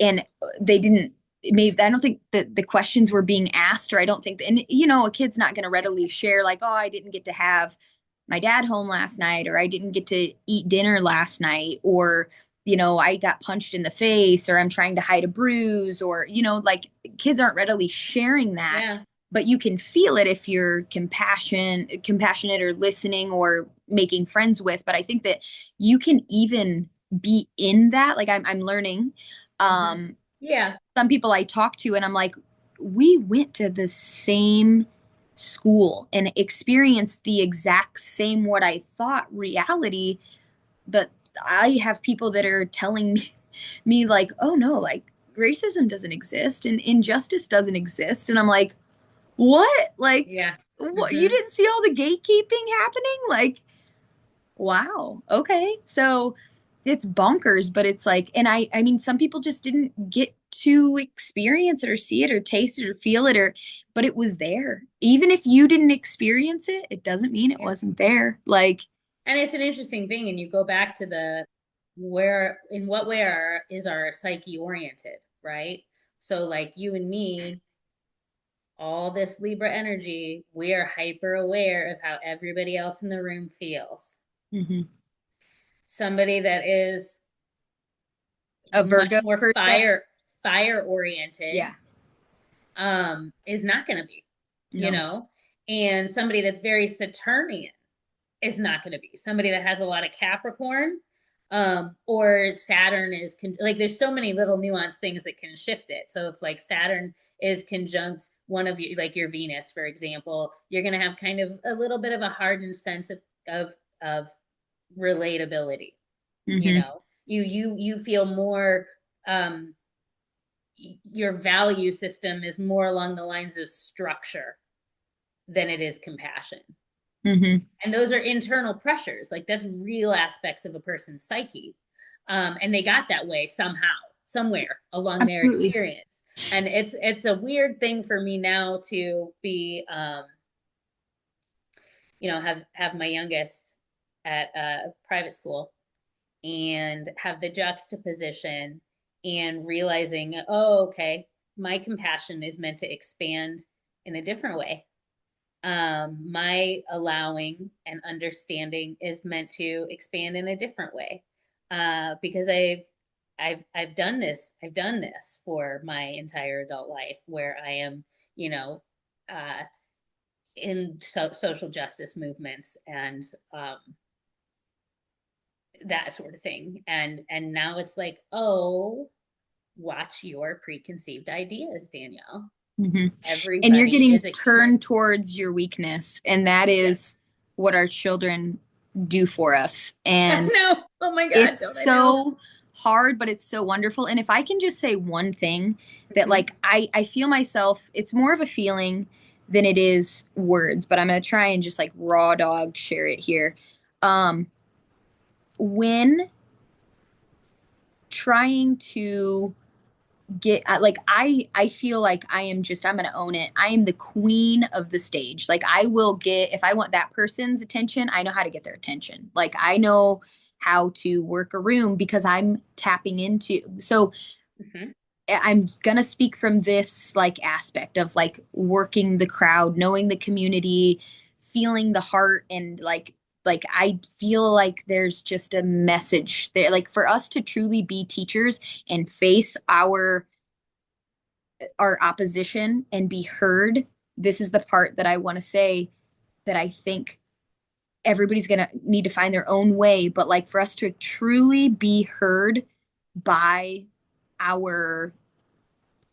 and they didn't. Maybe I don't think that the questions were being asked, or I don't think, and a kid's not going to readily share like, oh, I didn't get to have my dad home last night, or I didn't get to eat dinner last night, or I got punched in the face, or I'm trying to hide a bruise, or like kids aren't readily sharing that, Yeah. but you can feel it if you're compassionate or listening or making friends with. But I think that you can even be in that. Like I'm learning. Mm-hmm. Um, Yeah. some people I talk to, and I'm like, we went to the same school and experienced the exact same what I thought reality, but I have people that are telling me like, oh no, like racism doesn't exist and injustice doesn't exist. And I'm like, what? Like, Yeah. what? You Mm-hmm. didn't see all the gatekeeping happening? Like, wow. Okay. So it's bonkers, but it's like, and I mean, some people just didn't get to experience it or see it or taste it or feel it, but it was there. Even if you didn't experience it, it doesn't mean it Yeah. wasn't there. Like, And it's an interesting thing, and you go back to the where in what way is our psyche oriented, right? So like you and me, all this Libra energy, we are hyper aware of how everybody else in the room feels. mhm. Somebody that is A much Virgo more per se. fire oriented Yeah. is not going to be. you No. know, and somebody that's very Saturnian is not going to be somebody that has a lot of Capricorn. Or Saturn is like there's so many little nuanced things that can shift it. So if like Saturn is conjunct one of you, like your Venus, for example, you're going to have kind of a little bit of a hardened sense of relatability. You Mm-hmm. know, you feel more. Your value system is more along the lines of structure than it is compassion. Mm-hmm. And those are internal pressures. Like that's real aspects of a person's psyche. And they got that way somehow, somewhere along their Absolutely. experience. And it's a weird thing for me now to be have my youngest at a private school and have the juxtaposition and realizing, oh, okay, my compassion is meant to expand in a different way. My allowing and understanding is meant to expand in a different way. Because I've done this. I've done this for my entire adult life where I am, you know, uh, in social justice movements and that sort of thing. And now it's like, oh, watch your preconceived ideas, Danielle. Mm-hmm. And you're Everybody getting is a human. turned towards your weakness, and that Yes. is what our children do for us. And No. Oh my God, it's don't I know? so hard, but it's so wonderful. And if I can just say one thing that Mm-hmm. like I feel myself, it's more of a feeling than it is words, but I'm gonna try and just like raw dog share it here. Um, when trying to get like I feel like I'm gonna own it. I am the queen of the stage. Like I will get, if I want that person's attention, I know how to get their attention. Like I know how to work a room because I'm tapping into, so Mm-hmm. I'm gonna speak from this like aspect of like working the crowd, knowing the community, feeling the heart, and like I feel like there's just a message there. Like for us to truly be teachers and face our opposition and be heard, this is the part that I want to say that I think everybody's going to need to find their own way. But like for us to truly be heard by our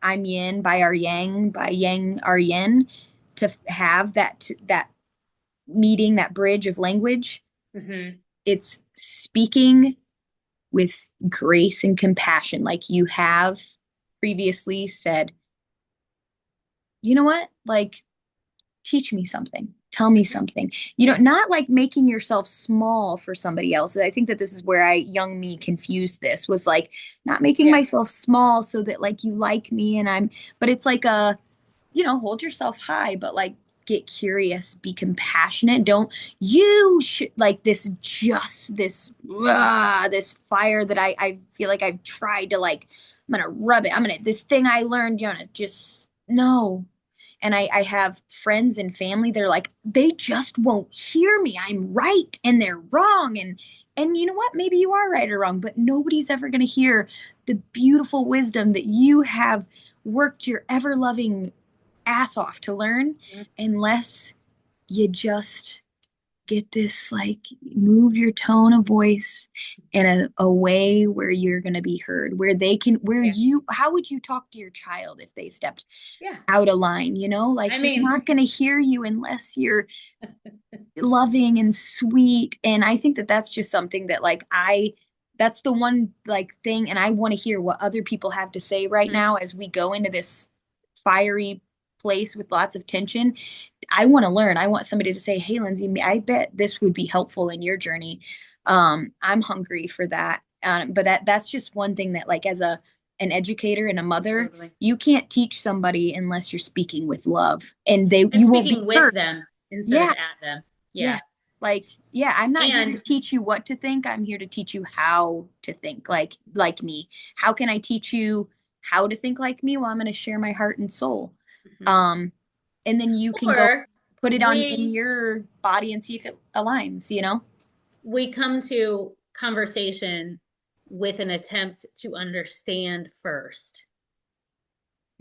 I'm yin, by our yang, by yang, our yin, to have that meeting, that bridge of language, Mm-hmm. it's speaking with grace and compassion, like you have previously said. You know what? Like teach me something, tell me Mm-hmm. something, Yeah. not like making yourself small for somebody else. I think that this is where young me confused, this was like not making Yeah. myself small so that like you like me and I'm, but it's like a, hold yourself high, but like get curious, be compassionate. Don't like this fire that I feel like I've tried to like, I'm gonna rub it, I'm gonna, this thing I learned, just no. And I have friends and family, they're like, they just won't hear me. I'm right and they're wrong. And you know what? Maybe you are right or wrong, but nobody's ever going to hear the beautiful wisdom that you have worked your ever loving ass off to learn unless you just get this like move your tone of voice in a way where you're going to be heard, where they can, where Yeah. you, how would you talk to your child if they stepped Yeah. out of line, like I they're mean, not going to hear you unless you're loving and sweet. And I think that that's just something that like that's the one like thing, and I want to hear what other people have to say right mhm. now as we go into this fiery place with lots of tension. I want to learn. I want somebody to say, hey Lyndsy, I bet this would be helpful in your journey. I'm hungry for that. But that's just one thing that like as an educator and a mother, Totally. you can't teach somebody unless you're speaking with love, and And you won't be speaking with heard. them instead of Yeah, at them. yeah. Yeah. Like, yeah, I'm not here to And teach you what to think. I'm here to teach you how to think like me. How can I teach you how to think like me? Well, I'm going to share my heart and soul. mhm. Um, and then you can go Or put it on in we your body and see if it aligns. we come to conversation with an attempt to understand first.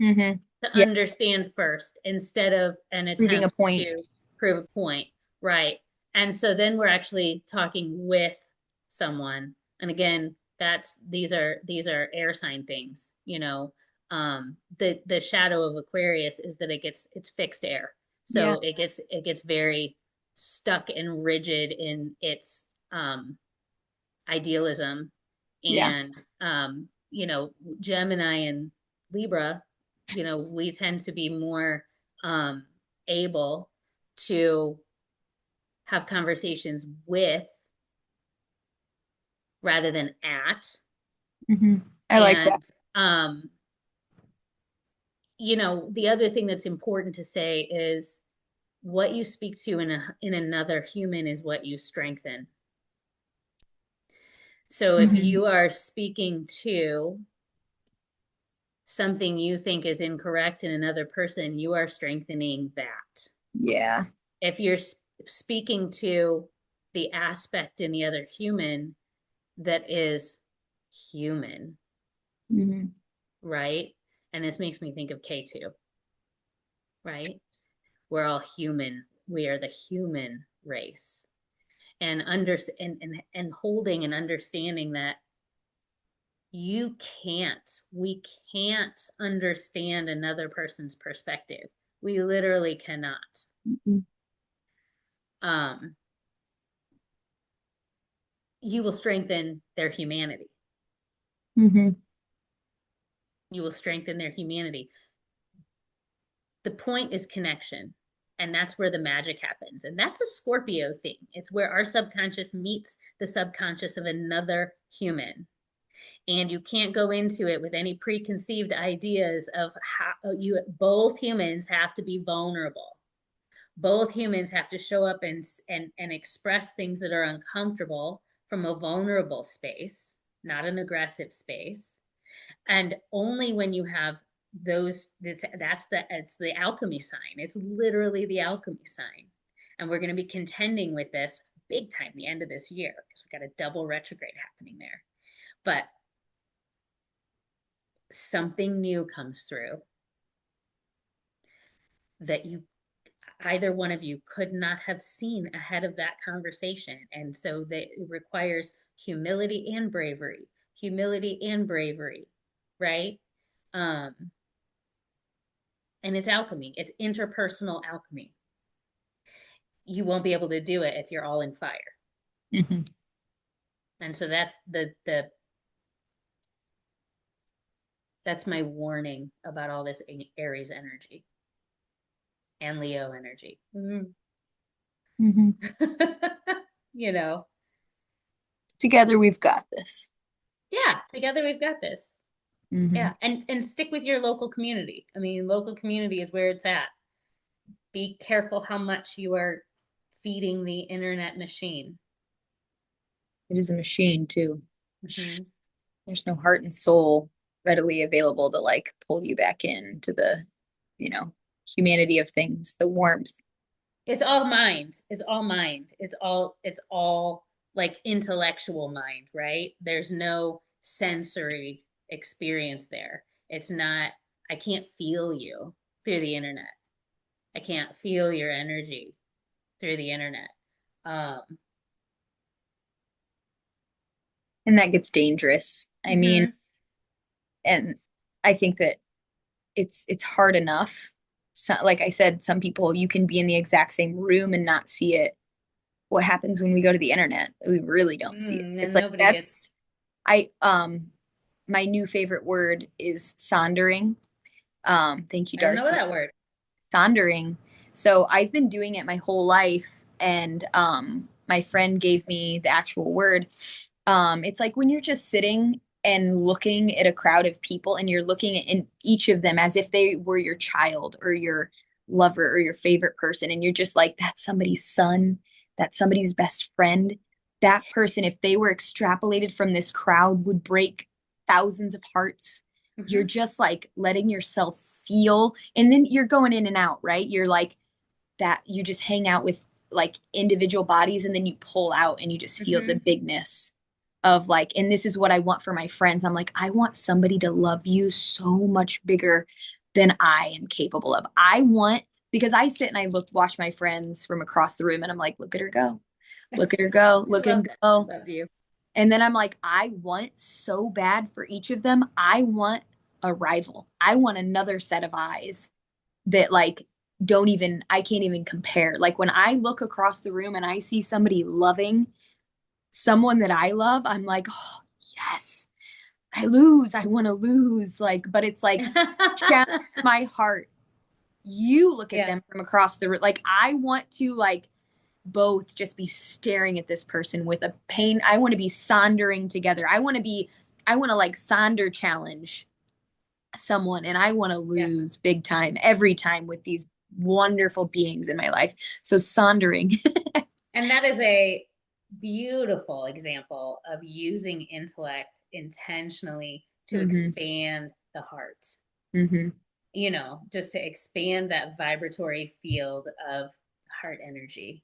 Mm-hmm. to Yeah. understand first instead of an Proving a attempt point. to prove a point. Right. And so then we're actually talking with someone. And again, these are air sign things, you know. The shadow of Aquarius is that it's fixed air. Yeah. So it gets very stuck and rigid in its idealism. Yeah. And Gemini and Libra, we tend to be more um able to have conversations with rather than at. Mm-hmm. I like that. And the other thing that's important to say is what you speak to in another human is what you strengthen. So if Mm-hmm. you are speaking to something you think is incorrect in another person, you are strengthening that. Yeah. If you're speaking to the aspect in the other human that is human, Mm-hmm. right? And this makes me think of K2, right? We're all human. We are the human race. And holding and understanding that we can't understand another person's perspective. We literally cannot. Mm-hmm. um you will strengthen their humanity. Mm-hmm. You will strengthen their humanity. The point is connection, and that's where the magic happens, and that's a Scorpio thing. It's where our subconscious meets the subconscious of another human, and you can't go into it with any preconceived ideas of how you both humans have to be vulnerable. Both humans have to show up and express things that are uncomfortable from a vulnerable space, not an aggressive space. And only when you have it's the alchemy sign. It's literally the alchemy sign. And we're going to be contending with this big time the end of this year because we've got a double retrograde happening there. But something new comes through that you either one of you could not have seen ahead of that conversation. And so that it requires humility and bravery, right? Um, and it's alchemy, it's interpersonal alchemy. You won't be able to do it if you're all in fire. Mm-hmm. And so that's my warning about all this Aries energy and Leo energy. Mm. Mm-hmm. you know, Together we've got this. yeah, together we've got this. Mm-hmm. Yeah, and stick with your local community. I mean, local community is where it's at. Be careful how much you are feeding the internet machine. It is a machine too. Mm-hmm. There's no heart and soul readily available to like pull you back into the, you know, humanity of things, the warmth. It's all mind. It's all mind. It's all like intellectual mind, right? There's no sensory experience there. It's not, I can't feel you through the internet. I can't feel your energy through the internet. Um, And that gets dangerous. I mean, mhm. and I think that it's hard enough. So, like I said, some people you can be in the exact same room and not see it. What happens when we go to the internet? We really don't see it. It's And like nobody gets. that's I my new favorite word is sondering. Thank you, I don't know Darcy. that word. Sondering. So I've been doing it my whole life, and my friend gave me the actual word. It's like when you're just sitting and looking at a crowd of people, and you're looking at in each of them as if they were your child or your lover or your favorite person, and you're just like, that's somebody's son, that's somebody's best friend. That person, if they were extrapolated from this crowd, would break thousands of hearts. You're Hmm. just like letting yourself feel, and then you're going in and out, right? You're like that, you just hang out with like individual bodies, and then you pull out and you just feel the Hmm. bigness of like, and this is what I want for my friends. I'm like, I want somebody to love you so much bigger than I am capable of. Because I sit and I watch my friends from across the room and I'm like, look at her go. Look at her go. I Look at love him that. go. I love you. And then I'm like, I want so bad for each of them. I want a rival. I want another set of eyes that like I can't even compare. Like when I look across the room and I see somebody loving someone that I love, I'm like, oh, yes, I lose. I want to lose. Like, but it's like, challenge my heart. You look at Yeah. them from across the room. Like, I want to like both just be staring at this person with a pain. I want to be sondering together. I want to like sonder challenge someone and I want to Yeah. lose big time every time with these wonderful beings in my life. So sondering. And that is a beautiful example of using intellect intentionally to Mm-hmm. expand the heart, Mm-hmm. just to expand that vibratory field of heart energy.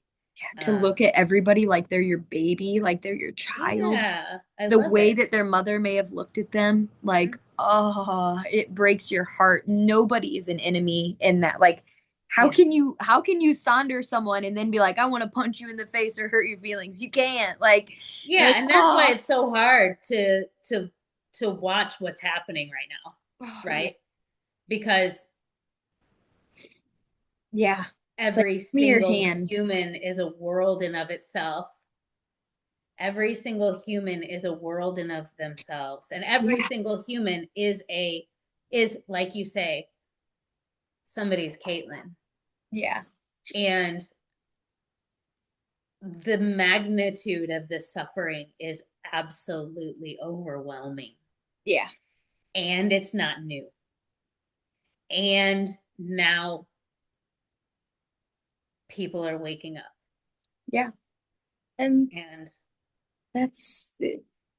To look at everybody like they're your baby, like they're your child. Yeah, I The love way it. that their mother may have looked at them, like, oh, it breaks your heart. Nobody is an enemy in that. Like, Yeah. how can you sonder someone and then be like, I want to punch you in the face or hurt your feelings? You can't. Like, you're Yeah, like, and that's why oh, it's so hard to watch what's happening right now, oh yeah. right? Because Yeah. It's like, every give me your single hand. human is a world in of itself. Every single human is a world in of themselves, and every Yeah. single human is like you say, somebody's Caitlin. Yeah. And the magnitude of this suffering is absolutely overwhelming. Yeah. And it's not new. And now people are waking up. Yeah. And And that's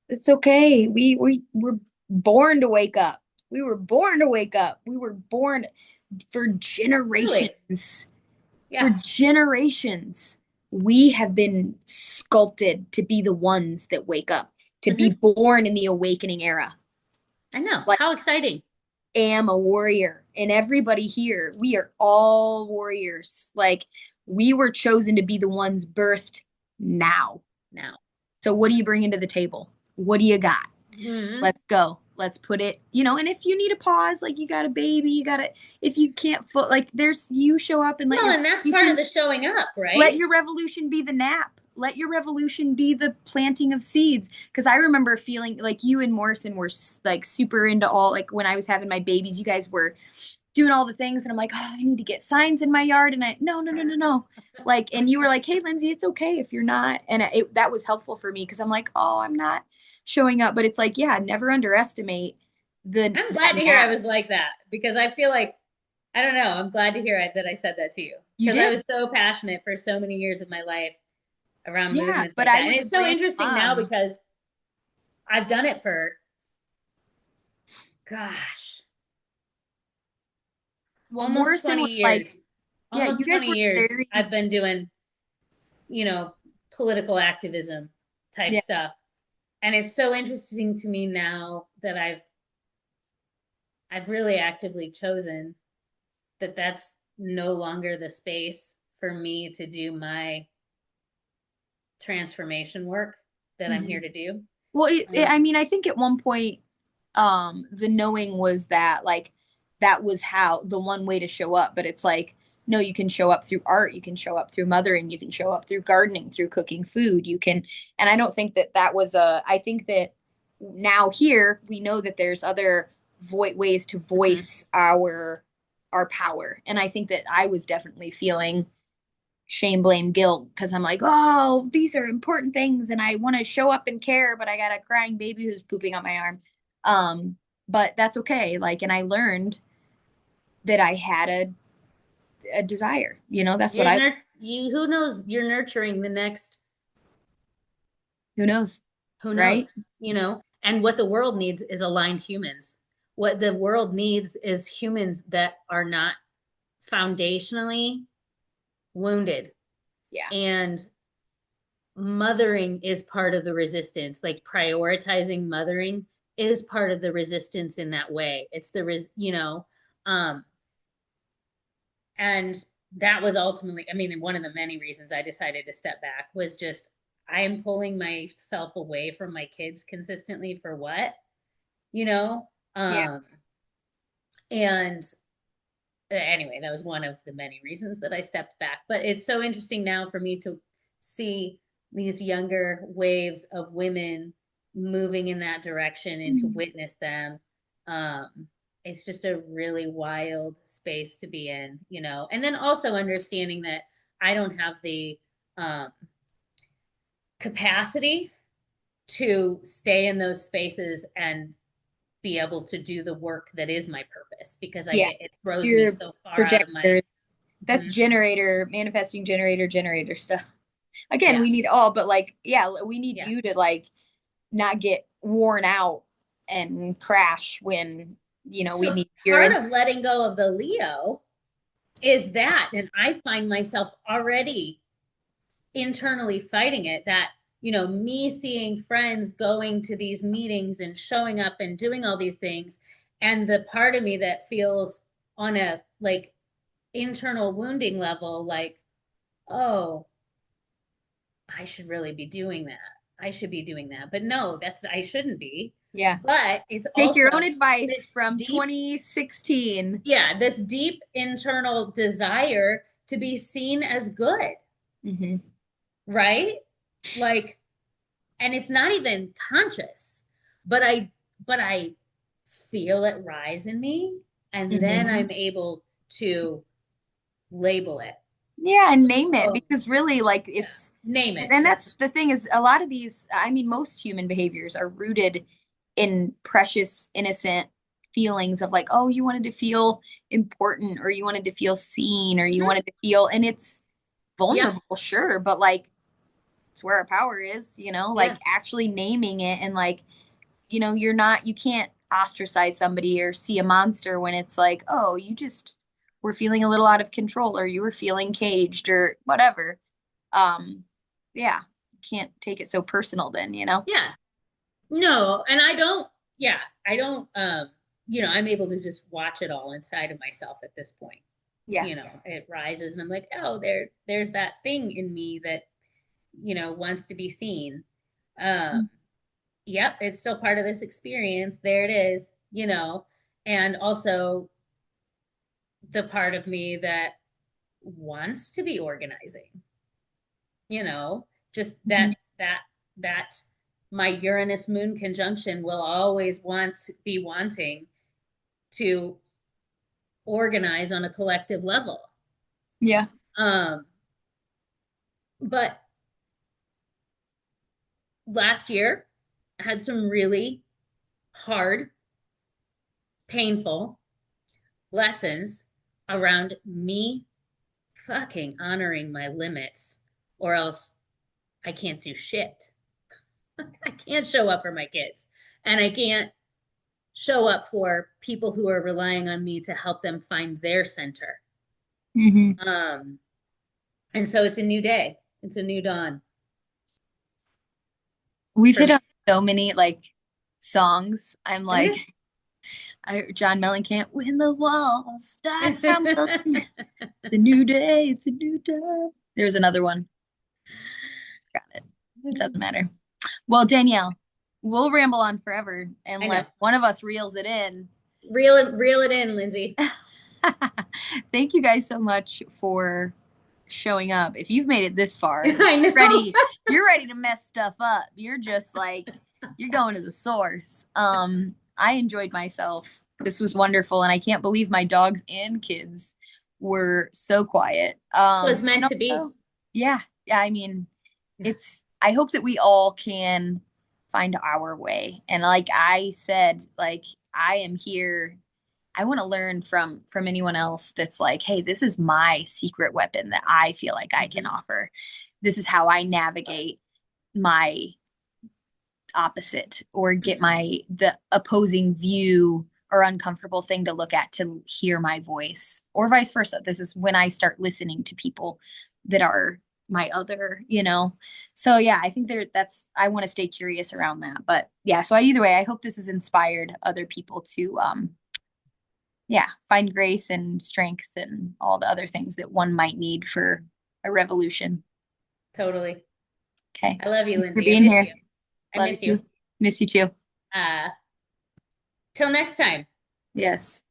it's okay. We were born to wake up. We were born to wake up. We were born for truly, generations. For yeah, generations, we have been sculpted to be the ones that wake up, to be hmm, born in the awakening era. I know. Like, How exciting. am a warrior. And everybody here, we are all warriors. Like, we were chosen to be the ones birthed now. Now. So what do you bring into the table? What do you got? Hmm. Let's go. Let's put it, and if you need a pause, like you got a baby, if you can't like you show up and Well, and that's part of the showing up, let right? your revolution be the nap. Let your revolution be the planting of seeds. Because I remember feeling like you and Morrison were like super into all, like when I was having my babies, you guys were doing all the things. And I'm like, oh, I need to get signs in my yard. And no, no, no, no, no. Like, and you were like, hey, Lyndsy, it's okay if you're not. And that was helpful for me because I'm like, oh, I'm not showing up. But it's like, yeah, never underestimate I'm glad that to hear I nap. was like that because I feel like, I don't know, I'm glad to hear that I said that to you You because I did. was so passionate for so many years of my life around Yeah. movements But like I that. And was a it's so brand new interesting now mom. because I've done it for, gosh, Well, almost Morrison 20 was like, years. yeah, you Almost guys 20 were years very, I've been doing, you know, political activism type yeah, stuff. And it's so interesting to me now that I've really actively chosen that that's no longer the space for me to do my transformation work that I'm mhm. here to do. Well, I Um, mean, I think at one point, the knowing was that like that was how the one way to show up, but it's like, no, you can show up through art, you can show up through mothering, you can show up through gardening, through cooking food, and I don't think that was I think that now here we know that there's other ways to mhm. voice our power, and I think that I was definitely feeling shame, blame, guilt because I'm like, oh, these are important things and I want to show up and care, but I got a crying baby who's pooping on my arm. But that's okay. Like, and I learned that I had a desire. That's what Who knows, you're nurturing the next, who knows, who right? knows, and what the world needs is aligned humans. What the world needs is humans that are not foundationally wounded. Yeah. And mothering is part of the resistance, like prioritizing mothering is part of the resistance in that way. It's Um, and that was ultimately, I mean, one of the many reasons I decided to step back was just I am pulling myself away from my kids consistently for what, you know? Yeah. And anyway, that was one of the many reasons that I stepped back. But it's so interesting now for me to see these younger waves of women moving in that direction and to Mhm. witness them. Um, it's just a really wild space to be in, you know. And then also understanding that I don't have the um, capacity to stay in those spaces and be able to do the work that is my purpose because Yeah. it throws me Your so far out of my. projectors. That's Mhm. generator, manifesting generator stuff. Again, Yeah. we need all, but like, yeah, we need Yeah. you to like not get worn out and crash when, we So need your part in. of letting go of the Leo is that, and I find myself already internally fighting it that, me seeing friends going to these meetings and showing up and doing all these things. And the part of me that feels on a like internal wounding level, like, oh, I should really be doing that. I should be doing that. But no, I shouldn't be. Yeah. But it's Take your also own advice this from deep 2016. yeah, this deep internal desire to be seen as good, Hmm. right? Like, and it's not even conscious, but I feel it rise in me, and then Hmm. I'm able to label it. Yeah, and name it, Oh, because really, like, yeah. it's, Name it. and That's that's the thing is a lot of these, I mean, most human behaviors are rooted in precious, innocent feelings of like, oh, you wanted to feel important, or you wanted to feel seen, or you mhm. wanted to feel, and it's Yep. vulnerable, sure, but like, it's where our power is, like Yeah. actually naming it and like, you can't ostracize somebody or see a monster when it's like, oh, you just were feeling a little out of control or you were feeling caged or whatever. Um, yeah, you can't take it so personal then. Yeah. No, and I don't, yeah, I don't, I'm able to just watch it all inside of myself at this point. Yeah. It rises and I'm like, oh, there's that thing in me that, wants to be seen. Um, yep, it's still part of this experience. There it is, and also the part of me that wants to be organizing, just Mhm. that my Uranus moon conjunction will always be wanting to organize on a collective level. Yeah. Um, but last year I had some really hard, painful lessons around me fucking honoring my limits, or else I can't do shit. I can't show up for my kids, and I can't show up for people who are relying on me to help them find their center. Hmm. Um, and so it's a new day. It's a new dawn We've for hit me. on so many like songs. I'm like, John Mellencamp, when the walls start crumbling, the new day, it's a new day. There's another one. Got it. Doesn't matter. Well, Danielle, we'll ramble on forever I know. unless one of us reels it in. Reel it in, Lyndsy. Thank you guys so much for showing up. If you've made it this far, I know. you're ready to mess stuff up. You're just like you're going to the source. I enjoyed myself. This was wonderful and I can't believe my dogs and kids were so quiet. Was And meant to be. also, yeah, yeah, I mean, I hope that we all can find our way. And like I said, like I am here. I want to learn from anyone else that's like, hey, this is my secret weapon that I feel like I can Mhm. offer. This is how I navigate my opposite or get Mhm. the opposing view or uncomfortable thing to look at to hear my voice or vice versa. This is when I start listening to people that are my other. So yeah, I think I want to stay curious around that. But yeah, so either way, I hope this has inspired other people to yeah, find grace and strength and all the other things that one might need for a revolution. Totally. Okay. I love you, Thanks for Lindsay. I being miss here. you. I Love miss you. you. Miss you too. Uh, till next time. Yes.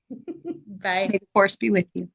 Bye. May the force be with you.